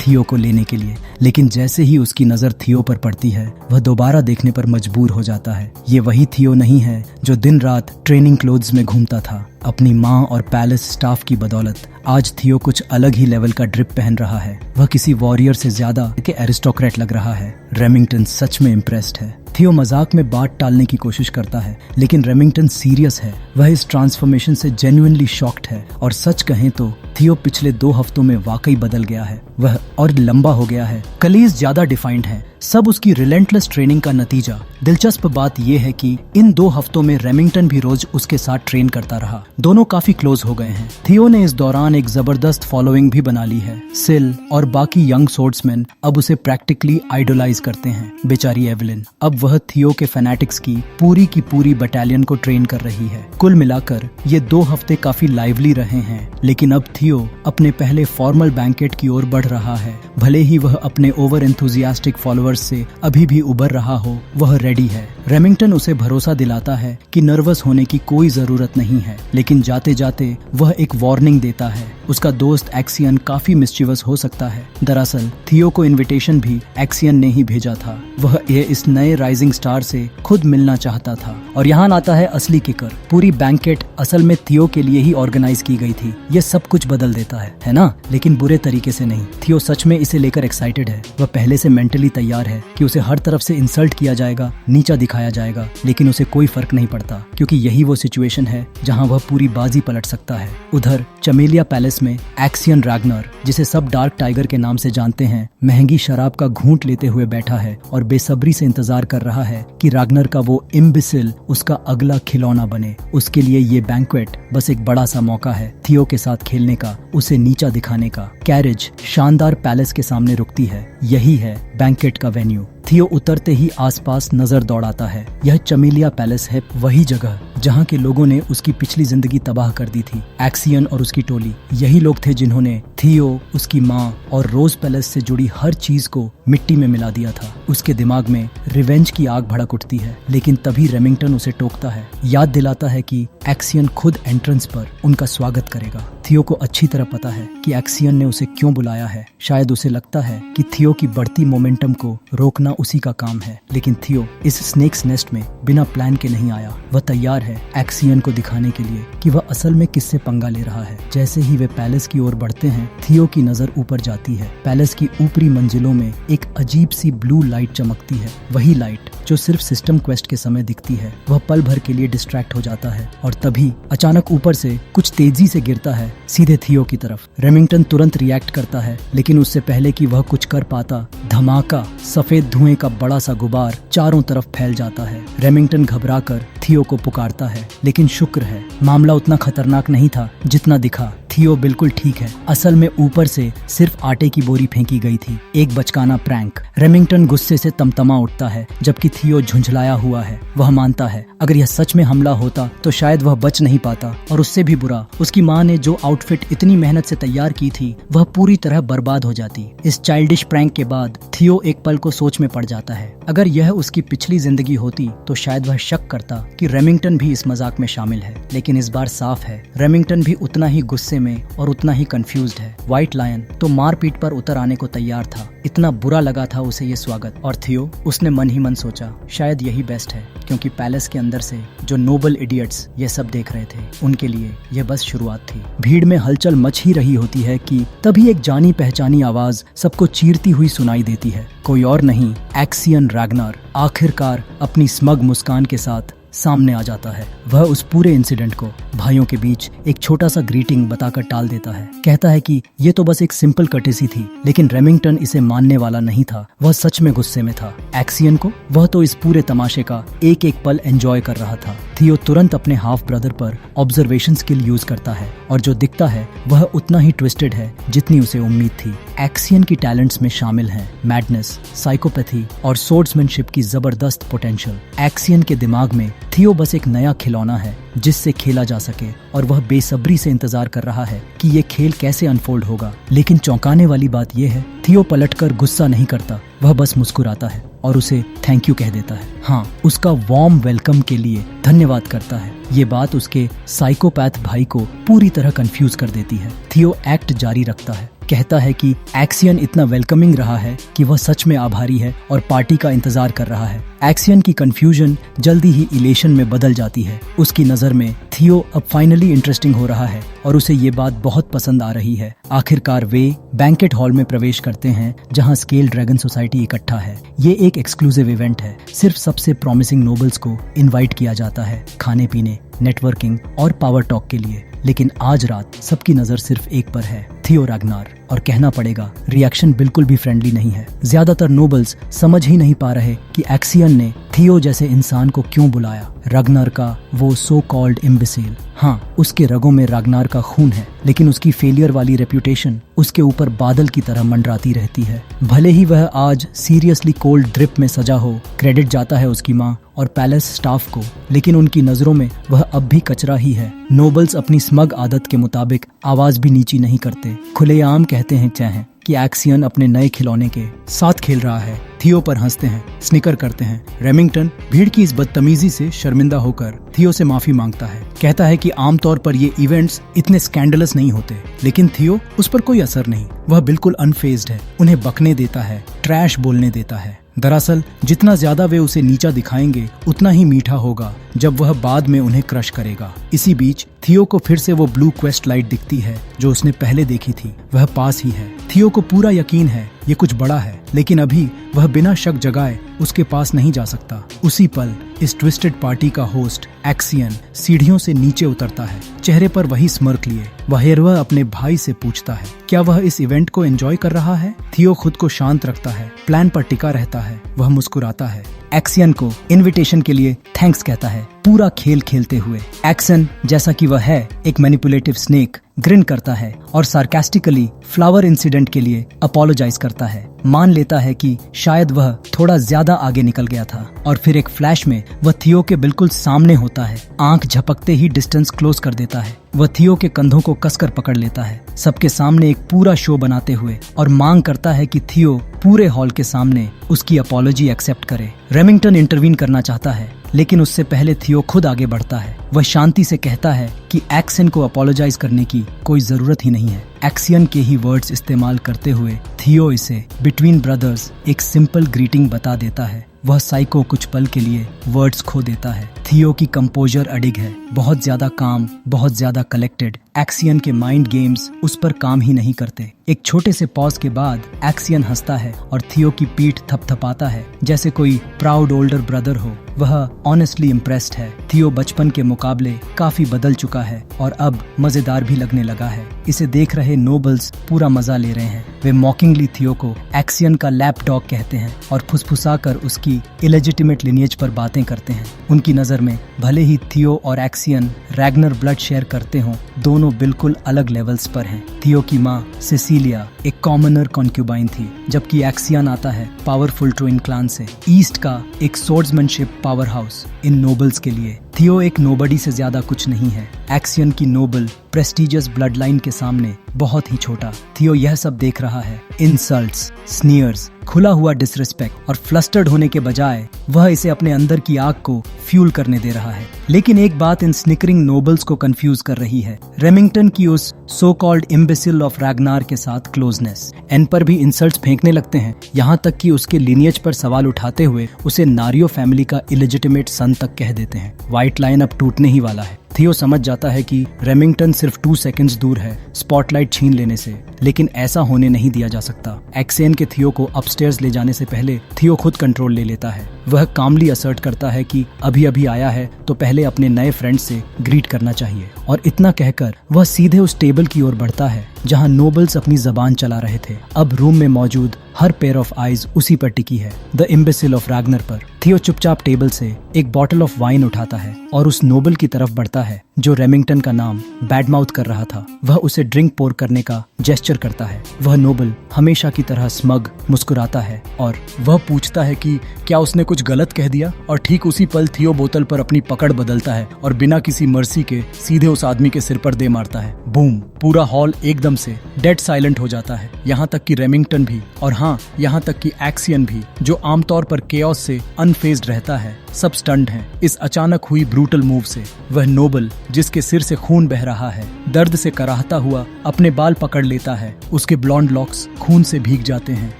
थियो को लेने के लिए। लेकिन जैसे ही उसकी नजर थियो पर पड़ती है, वह दोबारा देखने पर मजबूर हो जाता है। ये वही थियो नहीं है जो दिन रात ट्रेनिंग क्लोथ्स में घूमता था। अपनी माँ और पैलेस स्टाफ की बदौलत आज थियो कुछ अलग ही लेवल का ड्रिप पहन रहा है। वह किसी वॉरियर से ज्यादा के एरिस्टोक्रेट लग रहा है। रेमिंगटन सच में इम्प्रेस्ड है। थियो मजाक में बात टालने की कोशिश करता है, लेकिन रेमिंगटन सीरियस है। वह इस ट्रांसफॉर्मेशन से जेन्युइनली शॉक्ड है और सच कहें तो थियो पिछले 2 हफ्तों में वाकई बदल गया है। वह और लंबा हो गया है, कलीज ज्यादा डिफाइंड है, सब उसकी रिलेंटलेस ट्रेनिंग का नतीजा। दिलचस्प बात यह है कि इन 2 हफ्तों में रेमिंगटन भी रोज उसके साथ ट्रेन करता रहा। दोनों काफी क्लोज हो गए हैं। थियो ने इस दौरान एक जबरदस्त फॉलोइंग भी बना ली है। सिल और बाकी यंग सोर्ड्समैन अब उसे प्रैक्टिकली आइडोलाइज करते हैं। बेचारी एवलिन, अब वह थियो के फैनेटिक्स की पूरी बटालियन को ट्रेन कर रही है। कुल मिलाकर ये 2 हफ्ते काफी लाइवली रहे हैं, लेकिन अब थियो अपने पहले फॉर्मल बैंकेट की ओर बढ़ रहा है। भले ही वह अपने ओवर एंथुजियास्टिक फॉलोअर्स से अभी भी उबर रहा हो, वह रेडी है। रेमिंगटन उसे भरोसा दिलाता है कि नर्वस होने की कोई जरूरत नहीं है, लेकिन जाते जाते वह एक वार्निंग देता है। उसका दोस्त एक्सियन काफी मिस्चीवस हो सकता है। दरअसल थियो को इनविटेशन भी एक्सियन ने ही भेजा था। वह इस नए राइजिंग स्टार से खुद मिलना चाहता था। और यहाँ आता है असली किकर। पूरी बैंकेट असल में थियो के लिए ही ऑर्गेनाइज की गई थी। ये सब कुछ बदल देता है ना? लेकिन बुरे तरीके से नहीं। थियो सच में इसे लेकर एक्साइटेड है। वह पहले से मेंटली तैयार है कि उसे हर तरफ से इंसल्ट किया जाएगा, नीचा दिखाया जाएगा, लेकिन उसे कोई फर्क नहीं पड़ता, क्योंकि यही वो सिचुएशन है जहाँ वह पूरी बाजी पलट सकता है। उधर चमेलिया पैलेस में एक्सियन रैग्नर, जिसे सब डार्क टाइगर के नाम से जानते हैं, महंगी शराब का घूंट लेते हुए बैठा है और बेसब्री से इंतजार कर रहा है कि रैग्नर का वो इम्बिसिल उसका अगला खिलौना बने। उसके लिए ये बैंक्वेट बस एक बड़ा सा मौका है थियो के साथ खेलने का, उसे नीचा दिखाने का। कैरेज शानदार पैलेस के सामने रुकती है। यही है बैंकेट का वेन्यू। थियो उतरते ही आसपास नजर दौड़ाता है। यह चमेलिया पैलेस है, वही जगह जहाँ के लोगों ने उसकी पिछली जिंदगी तबाह कर दी थी। एक्सियन और उसकी टोली यही लोग थे जिन्होंने थियो उसकी माँ और रोज पैलेस से जुड़ी हर चीज को मिट्टी में मिला दिया था। उसके दिमाग में रिवेंज की आग भड़क उठती है, लेकिन तभी रेमिंगटन उसे टोकता है, याद दिलाता है कि एक्सियन खुद एंट्रेंस पर उनका स्वागत करेगा। थियो को अच्छी तरह पता है कि एक्सियन ने उसे क्यों बुलाया है। शायद उसे लगता है कि थियो की बढ़ती मोमेंटम को रोकना उसी का काम है, लेकिन थियो इस स्नेक्स नेस्ट में बिना प्लान के नहीं आया। वह तैयार है एक्सियन को दिखाने के लिए कि वह असल में किससे पंगा ले रहा है। जैसे ही वे पैलेस की ओर बढ़ते हैं, थियो की नजर ऊपर जाती है। पैलेस की ऊपरी मंजिलों में एक अजीब सी ब्लू लाइट चमकती है, वही लाइट जो सिर्फ सिस्टम क्वेस्ट के समय दिखती है। वह पल भर के लिए डिस्ट्रैक्ट हो जाता है और तभी अचानक ऊपर से कुछ तेजी से गिरता है सीधे थियो की तरफ। रेमिंगटन तुरंत रिएक्ट करता है, लेकिन उससे पहले कि वह कुछ कर पाता, धमाका, सफेद धुएं का बड़ा सा गुबार चारों तरफ फैल जाता है। रेमिंगटन घबराकर थियो को पुकारता है, लेकिन शुक्र है मामला उतना खतरनाक नहीं था जितना दिखा। थियो बिल्कुल ठीक है। असल में ऊपर से सिर्फ आटे की बोरी फेंकी गई थी, एक बचकाना प्रैंक। रेमिंगटन गुस्से से तमतमा उठता है, जबकि थियो झुंझलाया हुआ है। वह मानता है अगर यह सच में हमला होता तो शायद वह बच नहीं पाता, और उससे भी बुरा उसकी माँ ने जो आउटफिट इतनी मेहनत से तैयार की थी वह पूरी तरह बर्बाद हो जाती। इस चाइल्डिश प्रैंक के बाद थियो एक पल को सोच में पड़ जाता है। अगर यह उसकी पिछली जिंदगी होती तो शायद वह शक करता कि रेमिंगटन भी इस मजाक में शामिल है, लेकिन इस बार साफ है रेमिंगटन भी उतना ही गुस्से में और उतना ही कंफ्यूज्ड है। व्हाइट लायन तो मारपीट पर उतर आने को तैयार था, इतना बुरा लगा था उसे ये स्वागत। और थियो उसने मन ही मन सोचा शायद यही बेस्ट है, क्योंकि पैलेस के अंदर से जो नोबल इडियट्स ये सब देख रहे थे उनके लिए यह बस शुरुआत थी। भीड़ में हलचल मच ही रही होती है कि तभी एक जानी पहचानी आवाज सबको चीरती हुई सुनाई देती है। कोई और नहीं, एक्सियन रैग्नार आखिरकार अपनी स्मग मुस्कान के साथ सामने आ जाता है। वह उस पूरे इंसिडेंट को भाइयों के बीच एक छोटा सा ग्रीटिंग बताकर टाल देता है। कहता है कि ये तो बस एक सिंपल कर्टेसी थी, लेकिन रेमिंगटन इसे मानने वाला नहीं था। वह सच में गुस्से में था। एक्सियन को वह तो इस पूरे तमाशे का एक एक पल एंजॉय कर रहा था। थियो तुरंत अपने हाफ ब्रदर पर ऑब्जर्वेशन स्किल यूज करता है, और जो दिखता है वह उतना ही ट्विस्टेड है जितनी उसे उम्मीद थी। एक्सियन की टैलेंट्स में शामिल हैं मैडनेस, साइकोपैथी और सोर्ड्समैनशिप की जबरदस्त पोटेंशियल। एक्सियन के दिमाग में थियो बस एक नया खिलौना है जिससे खेला जा सके, और वह बेसब्री से इंतजार कर रहा है कि ये खेल कैसे अनफोल्ड होगा। लेकिन चौंकाने वाली बात यह है, थियो पलटकर गुस्सा नहीं करता, वह बस मुस्कुराता है और उसे थैंक यू कह देता है। हाँ, उसका वार्म वेलकम के लिए धन्यवाद करता है। ये बात उसके साइकोपैथ भाई को पूरी तरह कंफ्यूज कर देती है। थियो एक्ट जारी रखता है, कहता है कि एक्सियन इतना वेलकमिंग रहा है कि वह सच में आभारी है और पार्टी का इंतजार कर रहा है। एक्सियन की कंफ्यूजन जल्दी ही इलेशन में बदल जाती है। उसकी नजर में थियो अब फाइनली इंटरेस्टिंग हो रहा है और उसे ये बात बहुत पसंद आ रही है। आखिरकार वे बैंकेट हॉल में प्रवेश करते हैं जहां स्केल ड्रैगन सोसाइटी इकट्ठा है। ये एक एक्सक्लूसिव इवेंट है, सिर्फ सबसे प्रॉमिसिंग नोबल्स को इनवाइट किया जाता है खाने पीने, नेटवर्किंग और पावर टॉक के लिए। लेकिन आज रात सबकी नजर सिर्फ एक पर है, थियो रैग्नार। और कहना पड़ेगा रिएक्शन बिल्कुल भी फ्रेंडली नहीं है। ज्यादातर नोबल्स समझ ही नहीं पा रहे कि एक्सियन ने थियो जैसे इंसान को क्यों बुलाया। रैग्नार का वो सो कॉल्ड इम्बिसिल, हाँ, उसके रगों में रैग्नार का खून है, लेकिन उसकी फेलियर वाली रेप्यूटेशन उसके ऊपर बादल की तरह मंडराती रहती है। भले ही वह आज सीरियसली कोल्ड ड्रिप में सजा हो, क्रेडिट जाता है उसकी माँ और पैलेस स्टाफ को, लेकिन उनकी नजरों में वह अब भी कचरा ही है। नोबल्स अपनी स्मग आदत के मुताबिक आवाज भी नीची नहीं करते, खुलेआम कहते हैं चाहे कि एक्सियन अपने नए खिलौने के साथ खेल रहा है। थियो पर हंसते हैं, स्निकर करते हैं। रेमिंगटन भीड़ की इस बदतमीजी से शर्मिंदा होकर थियो से माफी मांगता है। कहता है कि आमतौर पर ये इवेंट्स इतने स्कैंडलस नहीं होते, लेकिन थियो उस पर कोई असर नहीं। वह बिल्कुल अनफेज्ड है, उन्हें बकने देता है, ट्रैश बोलने देता है। दरअसल जितना ज्यादा वे उसे नीचा दिखाएंगे उतना ही मीठा होगा जब वह बाद में उन्हें क्रश करेगा। इसी बीच थियो को फिर से वो ब्लू क्वेस्ट लाइट दिखती है जो उसने पहले देखी थी। वह पास ही है। थियो को पूरा यकीन है ये कुछ बड़ा है, लेकिन अभी वह बिना शक जगाए उसके पास नहीं जा सकता। उसी पल इस ट्विस्टेड पार्टी का होस्ट एक्सियन सीढ़ियों से नीचे उतरता है, चेहरे पर वही स्मर्क लिए। वह अपने भाई से पूछता है क्या वह इस इवेंट को एंजॉय कर रहा है। थियो खुद को शांत रखता है, प्लान पर टिका रहता है। वह मुस्कुराता है, एक्सियन को इनविटेशन के लिए थैंक्स कहता है, पूरा खेल खेलते हुए। एक्सियन जैसा कि वह है एक मैनिपुलेटिव स्नेक, ग्रिन करता है और सार्कास्टिकली फ्लावर इंसिडेंट के लिए अपोलोजाइज करता है। मान लेता है कि शायद वह थोड़ा ज्यादा आगे निकल गया था और फिर एक फ्लैश में वह थियो के बिल्कुल सामने होता है। आंख झपकते ही डिस्टेंस क्लोज कर देता है। वह थियो के कंधों को कसकर पकड़ लेता है, सबके सामने एक पूरा शो बनाते हुए, और मांग करता है कि थियो पूरे हॉल के सामने उसकी अपॉलॉजी एक्सेप्ट करे। रेमिंगटन इंटरवीन करना चाहता है, लेकिन उससे पहले थियो खुद आगे बढ़ता है। वह शांति से कहता है कि एक्सियन को अपोलोजाइज करने की कोई जरूरत ही नहीं है। एक्सियन के ही वर्ड्स इस्तेमाल करते हुए थियो इसे बिटवीन ब्रदर्स एक सिंपल ग्रीटिंग बता देता है। वह साइको कुछ पल के लिए वर्ड्स खो देता है। थियो की कंपोजर अडिग है, बहुत ज्यादा काम, बहुत ज्यादा कलेक्टेड। एक्सियन के माइंड गेम्स उस पर काम ही नहीं करते। एक छोटे से पॉज के बाद एक्सियन हंसता है और थियो की पीठ थपथपाता है जैसे कोई प्राउड ओल्डर ब्रदर हो। वह ऑनेस्टली इम्प्रेस्ड है। थियो बचपन के मुकाबले काफी बदल चुका है और अब मजेदार भी लगने लगा है। इसे देख रहे नोबल्स पूरा मजा ले रहे हैं। वे मॉकिंगली थियो को एक्सियन का लैप डॉग कहते हैं और फुसफुसाकर उसकी इलेजिटिमेट लिनिएज पर बातें करते हैं। उनकी नजर में भले ही थियो और एक्सियन रैग्नर ब्लड शेयर करते हों, दोनों बिल्कुल अलग लेवल्स पर हैं। थियो की माँ सिसिलिया एक कॉमनर कॉन्क्यूबाइन थी, जबकि एक्सियन आता है पावरफुल ट्विन क्लान से, ईस्ट का एक सोर्ड्समैनशिप पावर हाउस। इन नोबल्स के लिए थियो एक नोबडी से ज्यादा कुछ नहीं है। एक्सियन की नोबल प्रेस्टिजियस ब्लड लाइन के सामने बहुत ही छोटा। थियो यह सब देख रहा है। इंसल्ट्स, स्नीयर्स, खुला हुआ डिसरिस्पेक्ट और फ्लस्टर्ड होने के बजाय वह इसे अपने अंदर की आग को फ्यूल करने दे रहा है। लेकिन एक बात इन स्निकरिंग नोबल्स को कंफ्यूज कर रही है, रेमिंगटन की उस सो कॉल्ड इम्बेसिल ऑफ रैग्नार के साथ क्लोजनेस। एन पर भी इंसल्ट्स फेंकने लगते हैं, यहाँ तक कि उसके लिनिएज पर सवाल उठाते हुए उसे नारियो फैमिली का इलेजिटिमेट सन तक कह देते हैं। व्हाइट लाइन अब टूटने ही वाला है। थियो समझ जाता है कि रेमिंगटन सिर्फ 2 सेकंड्स दूर है स्पॉटलाइट छीन लेने से, लेकिन ऐसा होने नहीं दिया जा सकता। एक्सियन के थियो को अपस्टेयर्स ले जाने से पहले थियो खुद कंट्रोल ले लेता है। वह कामली असर्ट करता है कि अभी अभी आया है तो पहले अपने नए फ्रेंड से ग्रीट करना चाहिए, और इतना कहकर वह सीधे उस टेबल की ओर बढ़ता है जहां नोबल्स अपनी जबान चला रहे थे। अब रूम में मौजूद हर पेयर ऑफ आईज उसी पर टिकी है, द इम्बेसिल ऑफ रैग्नर पर। थियो चुपचाप टेबल से एक बॉटल ऑफ वाइन उठाता है और उस नोबल की तरफ बढ़ता है जो रेमिंगटन का नाम बैडमाउथ कर रहा था। वह उसे ड्रिंक पोर करने का जेस्चर करता है। वह नोबल हमेशा की तरह स्मग मुस्कुराता है और वह पूछता है कि क्या उसने कुछ गलत कह दिया, और ठीक उसी पल थियो बोतल पर अपनी पकड़ बदलता है और बिना किसी मर्सी के सीधे उस आदमी के सिर पर दे मारता है। बूम! पूरा हॉल एकदम से डेड साइलेंट हो जाता है, यहाँ तक कि रेमिंगटन भी, और हाँ, यहाँ तक कि एक्सियन भी, जो आमतौर पर केओस से अनफेज्ड रहता है। सब स्टन्ड हैं इस अचानक हुई ब्रूटल मूव से। वह नोबल जिसके सिर से खून बह रहा है दर्द से कराहता हुआ अपने बाल पकड़ लेता है। उसके ब्लॉन्ड लॉक्स खून से भीग जाते हैं।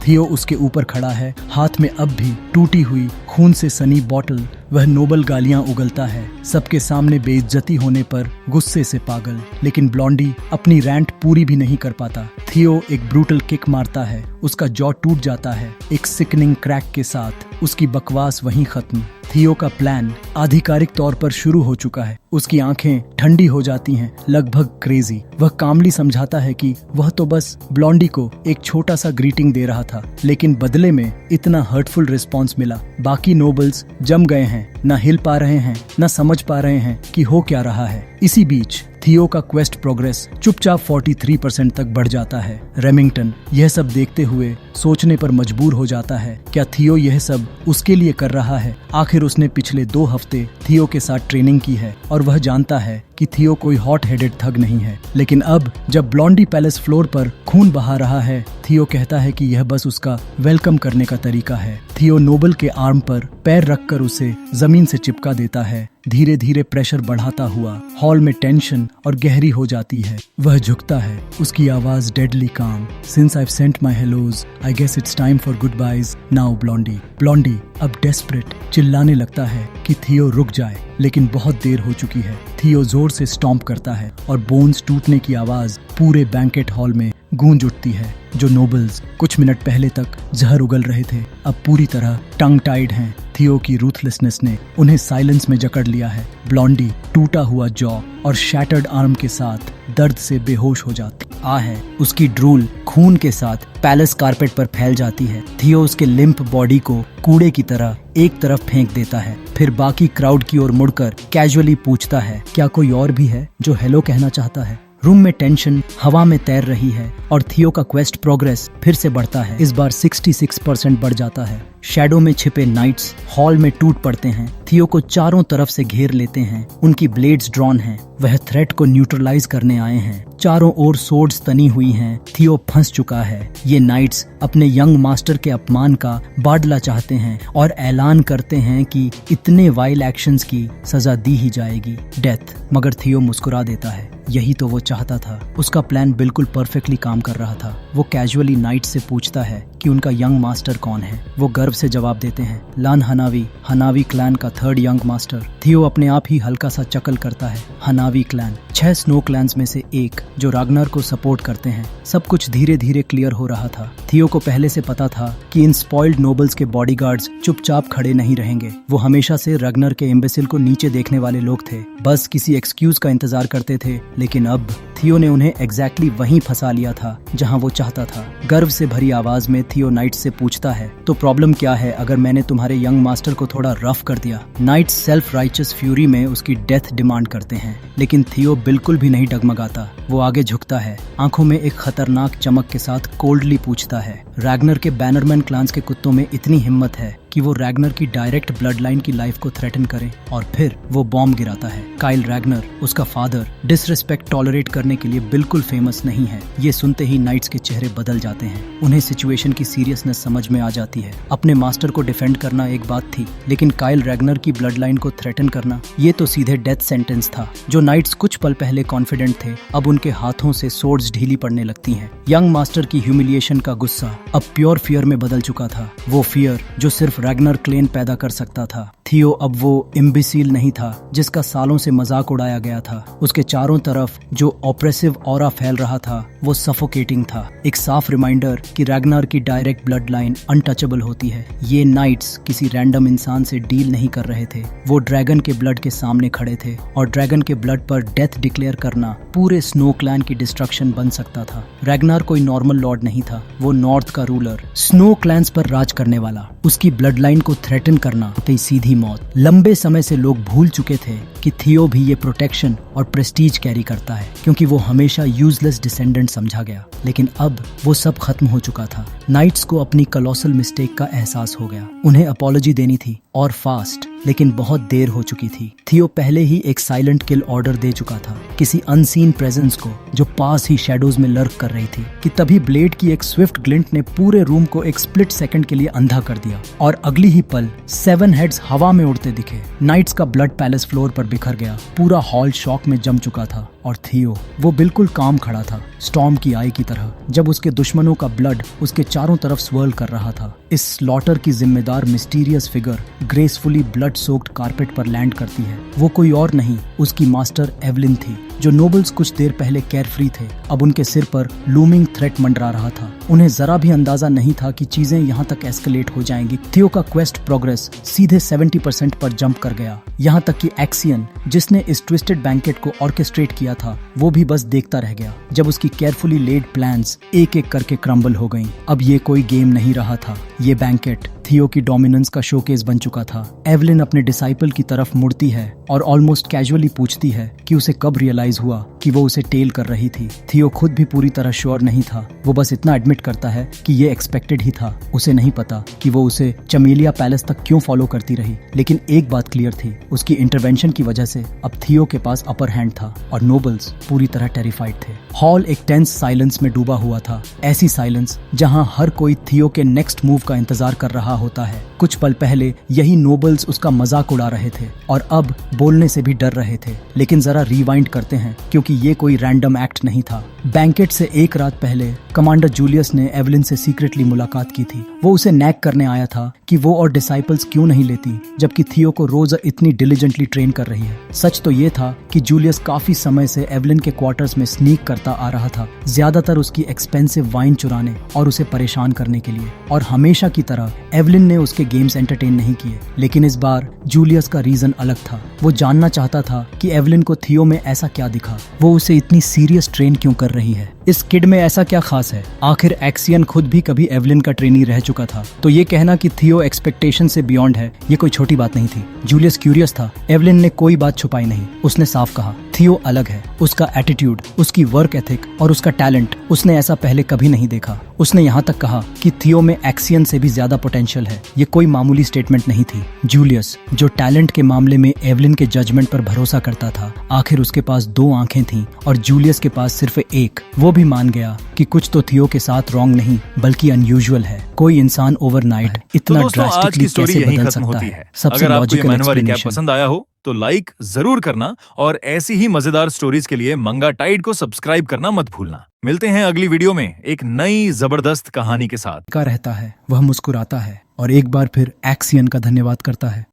थियो उसके ऊपर खड़ा है, हाथ में अब भी टूटी हुई खून से सनी बॉटल। वह नोबल गालियां उगलता है, सबके सामने बेइज्जती होने पर गुस्से से पागल। लेकिन ब्लॉन्डी अपनी रैंट पूरी भी नहीं कर पाता। थियो एक ब्रूटल किक मारता है, उसका जॉ टूट जाता है एक सिकनिंग क्रैक के साथ। उसकी बकवास वहीं खत्म। थियो का प्लान आधिकारिक तौर पर शुरू हो चुका है। उसकी आंखें ठंडी हो जाती हैं, लगभग क्रेजी। वह कामली समझाता है कि वह तो बस ब्लॉन्डी को एक छोटा सा ग्रीटिंग दे रहा था, लेकिन बदले में इतना हर्टफुल रिस्पॉन्स मिला। बाकी नोबल्स जम गए हैं, न हिल पा रहे हैं, न समझ पा रहे हैं कि हो क्या रहा है। इसी बीच थियो का क्वेस्ट प्रोग्रेस चुपचाप 43% तक बढ़ जाता है। रेमिंगटन यह सब देखते हुए सोचने पर मजबूर हो जाता है, क्या थियो यह सब उसके लिए कर रहा है? आखिर उसने पिछले 2 हफ्ते थियो के साथ ट्रेनिंग की है और वह जानता है कि थियो कोई हॉट हेडेड थग नहीं है। लेकिन अब जब ब्लॉन्डी पैलेस फ्लोर पर खून बहा रहा है, थियो कहता है कि यह बस उसका वेलकम करने का तरीका है। थियो नोबल के आर्म पर पैर रखकर उसे जमीन से चिपका देता है। धीरे धीरे प्रेशर बढ़ाता हुआ हॉल में टेंशन और गहरी हो जाती है। वह झुकता है, उसकी आवाज deadly calm. Since I sent my hellos, I guess it's time for goodbyes now blondie. Blondie अब डेस्परेट चिल्लाने लगता है कि थियो रुक जाए, लेकिन बहुत देर हो चुकी है। थियो जोर से स्टॉम्प करता है और बोन्स टूटने की आवाज पूरे बैंकेट हॉल में गूंज उठती है। जो नोबल्स कुछ मिनट पहले तक जहर उगल रहे थे, अब पूरी तरह टंग टाइड हैं। थियो की रूथलेसनेस ने उन्हें साइलेंस में जकड़ लिया है। ब्लॉन्डी टूटा हुआ जॉ और शैटर्ड आर्म के साथ दर्द से बेहोश हो जाती है। उसकी ड्रूल खून के साथ पैलेस कारपेट पर फैल जाती है। थियो उसके लिम्प बॉडी को कूड़े की तरह एक तरफ फेंक देता है, फिर बाकी क्राउड की ओर मुड़कर कैजुअली पूछता है, क्या कोई और भी है जो हेलो कहना चाहता है? रूम में टेंशन हवा में तैर रही है और थियो का क्वेस्ट प्रोग्रेस फिर से बढ़ता है। इस बार 66% बढ़ जाता है। शैडो में छिपे नाइट्स हॉल में टूट पड़ते हैं, थियो को चारों तरफ से घेर लेते हैं। उनकी ब्लेड्स ड्रॉन हैं, वह थ्रेट को न्यूट्रलाइज करने आए हैं। चारों ओर सोर्ड्स तनी हुई हैं, थियो फंस चुका है। ये नाइट्स अपने यंग मास्टर के अपमान का बादला चाहते हैं और ऐलान करते हैं कि इतने वाइल्ड एक्शंस की सजा दी ही जाएगी, डेथ। मगर थियो मुस्कुरा देता है, यही तो वो चाहता था। उसका प्लान बिल्कुल परफेक्टली काम कर रहा था। वो कैजुअली नाइट से पूछता है कि उनका यंग मास्टर कौन है। वो गर्व से जवाब देते हैं, लान हनावी, हनावी क्लैन का थर्ड यंग मास्टर। थियो अपने आप ही हल्का सा चकल करता है। हनावी क्लैन 6 स्नो क्लैंस में से एक जो रागनर को सपोर्ट करते हैं। सब कुछ धीरे धीरे क्लियर हो रहा था। थियो को पहले से पता था कि इन स्पॉइल्ड नोबल्स के बॉडीगार्ड्स चुपचाप खड़े नहीं रहेंगे। वो हमेशा से रागनर के एम्बेसिल को नीचे देखने वाले लोग थे, बस किसी एक्सक्यूज का इंतजार करते थे। लेकिन अब थियो ने उन्हें एग्जैक्टली वहीं फंसा लिया था जहां वो चाहता था। गर्व से भरी आवाज में थियो नाइट से पूछता है, तो प्रॉब्लम क्या है अगर मैंने तुम्हारे यंग मास्टर को थोड़ा रफ कर दिया? नाइट सेल्फ राइचस फ्यूरी में उसकी डेथ डिमांड करते हैं, लेकिन थियो बिल्कुल भी नहीं डगमगाता। वो आगे झुकता है, आंखों में एक खतरनाक चमक के साथ कोल्डली पूछता है, रैगनर के बैनरमैन क्लान्स के कुत्तों में इतनी हिम्मत है कि वो रैगनर की डायरेक्ट ब्लड लाइन की लाइफ को थ्रेटन करें? और फिर वो बॉम्ब गिराता है। काइल रैगनर, उसका फादर, डिसरिस्पेक्ट टॉलरेट करने के लिए बिल्कुल फेमस नहीं है। ये सुनते ही नाइट्स के चेहरे बदल जाते हैं। उन्हें सिचुएशन की सीरियसनेस समझ में आ जाती है। अपने मास्टर को डिफेंड करना एक बात थी, लेकिन काइल रैगनर की ब्लड लाइन को थ्रेटन करना, ये तो सीधे डेथ सेंटेंस था। जो नाइट्स कुछ पल पहले कॉन्फिडेंट थे, अब उनके हाथों से सोर्ड्स ढीली पड़ने लगती हैं। यंग मास्टर की ह्यूमिलिएशन का गुस्सा अब प्योर फियर में बदल चुका था। वो फियर जो सिर्फ रैगनर क्लेन पैदा कर सकता था। थियो अब वो इम्बिसील नहीं था जिसका सालों से मजाक उड़ाया गया था। उसके चारों तरफ जो ऑप्रेसिव ऑरा फैल रहा था वो सफोकेटिंग था। एक साफ रिमाइंडर कि रैगनर की डायरेक्ट ब्लड लाइन अनटचेबल होती है। ये नाइट्स किसी रैंडम इंसान से डील नहीं कर रहे थे। वो ड्रैगन के ब्लड के सामने खड़े थे और ड्रैगन के ब्लड पर डेथ डिक्लेयर करना पूरे स्नो क्लैन की डिस्ट्रक्शन बन सकता था। रैगनर कोई नॉर्मल लॉर्ड नहीं था, वो नॉर्थ का रूलर, स्नो क्लैंस पर राज करने वाला। उसकी ब्लड लाइन को थ्रेटन करना सीधी मौत। लंबे समय से लोग भूल चुके थे कि थियो भी ये प्रोटेक्शन और प्रेस्टीज कैरी करता है, क्योंकि वो हमेशा यूजलेस डिसेंडेंट समझा गया। लेकिन अब वो सब खत्म हो चुका था। नाइट्स को अपनी कलोसल मिस्टेक का एहसास हो गया। उन्हें अपॉलॉजी देनी थी और फास्ट, लेकिन बहुत देर हो चुकी थी। थियो पहले ही एक साइलेंट किल ऑर्डर दे चुका था किसी अनसीन प्रेजेंस को जो पास ही शैडोज में लर्क कर रही थी कि तभी ब्लेड की एक स्विफ्ट ग्लिंट ने पूरे रूम को एक स्प्लिट सेकंड के लिए अंधा कर दिया और अगली ही पल 7 हेड्स हवा में उड़ते दिखे। नाइट्स का ब्लड पैलेस फ्लोर पर बिखर गया। पूरा हॉल शॉक में जम चुका था और थियो वो बिल्कुल काम खड़ा था, स्टॉर्म की आई की तरह, जब उसके दुश्मनों का ब्लड उसके चारों तरफ स्वर्ल कर रहा था। इस स्लॉटर की जिम्मेदार mysterious figure gracefully blood soaked carpet पर लैंड करती है। वो कोई और नहीं, उसकी मास्टर एवलिन थी। जो नोबल्स कुछ देर पहले केयरफ्री थे, अब उनके सिर पर लूमिंग थ्रेट मंडरा रहा था। उन्हें जरा भी अंदाजा नहीं था कि चीजें यहाँ तक एस्केलेट हो जाएंगी। थियो का क्वेस्ट प्रोग्रेस सीधे 70% पर जंप कर गया। यहाँ तक कि एक्सियन, जिसने इस ट्विस्टेड बैंकेट को ऑर्केस्ट्रेट किया था, वो भी बस देखता रह गया जब उसकी केयरफुली लेड प्लान्स एक एक करके क्रम्बल हो गईं। अब ये कोई गेम नहीं रहा था, ये बैंकेट थियो की डोमिनेंस का शोकेस बन चुका था। एवलिन अपने डिसाइपल की तरफ मुड़ती है और ऑलमोस्ट कैजुअली पूछती है कि उसे कब रियलाइज हुआ कि वो उसे टेल कर रही थी। थियो खुद भी पूरी तरह श्योर नहीं था। वो बस इतना एडमिट करता है कि ये एक्सपेक्टेड ही था। उसे नहीं पता कि वो उसे चमेलिया पैलेस तक क्यों फॉलो करती रही, लेकिन एक बात क्लियर थी, उसकी इंटरवेंशन की वजह से अब थियो के पास अपर हैंड था और नोबल्स पूरी तरह टेरिफाइड थे। हॉल एक टेंस साइलेंस में डूबा हुआ था, ऐसी साइलेंस जहां हर कोई थियो के नेक्स्ट मूव का इंतजार कर रहा होता है। कुछ पल पहले यही नोबल्स उसका मजाक उड़ा रहे थे और अब बोलने से भी डर रहे थे। लेकिन जरा रिवाइंड करते हैं, क्योंकि ये कोई रैंडम एक्ट नहीं था। बैंकेट से एक रात पहले कमांडर जूलियस ने एवलिन से सीक्रेटली मुलाकात की थी। वो उसे नैग करने आया था कि वो और डिसाइपल्स क्यों नहीं लेती, जबकि थियो को रोज इतनी डिलिजेंटली ट्रेन कर रही है। सच तो ये था कि जूलियस काफी समय से एवलिन के क्वार्टर्स में स्नीक करता आ रहा था, ज्यादातर उसकी एक्सपेंसिव वाइन चुराने और उसे परेशान करने के लिए। और हमेशा की तरह एवलिन ने उसके गेम्स एंटरटेन नहीं किए, लेकिन इस बार जूलियस का रीजन अलग था। वो जानना चाहता था कि एवलिन को थियो में ऐसा क्या दिखा, वो उसे इतनी सीरियस ट्रेन क्यों कर रही है, इस किड में ऐसा क्या खास है। आखिर एक्सियन खुद भी कभी एवलिन का ट्रेनी रह चुका था, तो ये कहना कि थियो एक्सपेक्टेशन से बियॉन्ड है, ये कोई छोटी बात नहीं थी। जूलियस क्यूरियस था। एवलिन ने कोई बात छुपाई नहीं, उसने साफ कहा थियो अलग है। उसका एटीट्यूड, उसकी वर्क एथिक और उसका टैलेंट, उसने ऐसा पहले कभी नहीं देखा। उसने यहाँ तक कहा कि थियो में एक्सियन से भी ज्यादा पोटेंशियल है। ये कोई मामूली स्टेटमेंट नहीं थी। जूलियस, जो टैलेंट के मामले में एवलिन के जजमेंट पर भरोसा करता था, आखिर उसके पास 2 आंखें थीं और जूलियस के पास सिर्फ एक। वो भी मान गया कि कुछ तो थियो के साथ रॉन्ग नहीं बल्कि अनयूजुअल है। कोई इंसान ओवरनाइट इतना ड्रास्टिकली कैसे बदल सकता है। सबसे लॉजिकल एक्सप्लेनेशन। पसंद आया हो तो लाइक जरूर करना और ऐसी ही मजेदार स्टोरीज के लिए मंगा टाइड को सब्सक्राइब करना मत भूलना। मिलते हैं अगली वीडियो में एक नई जबरदस्त कहानी के साथ। का रहता है, वह मुस्कुराता है और एक बार फिर एक्सियन का धन्यवाद करता है।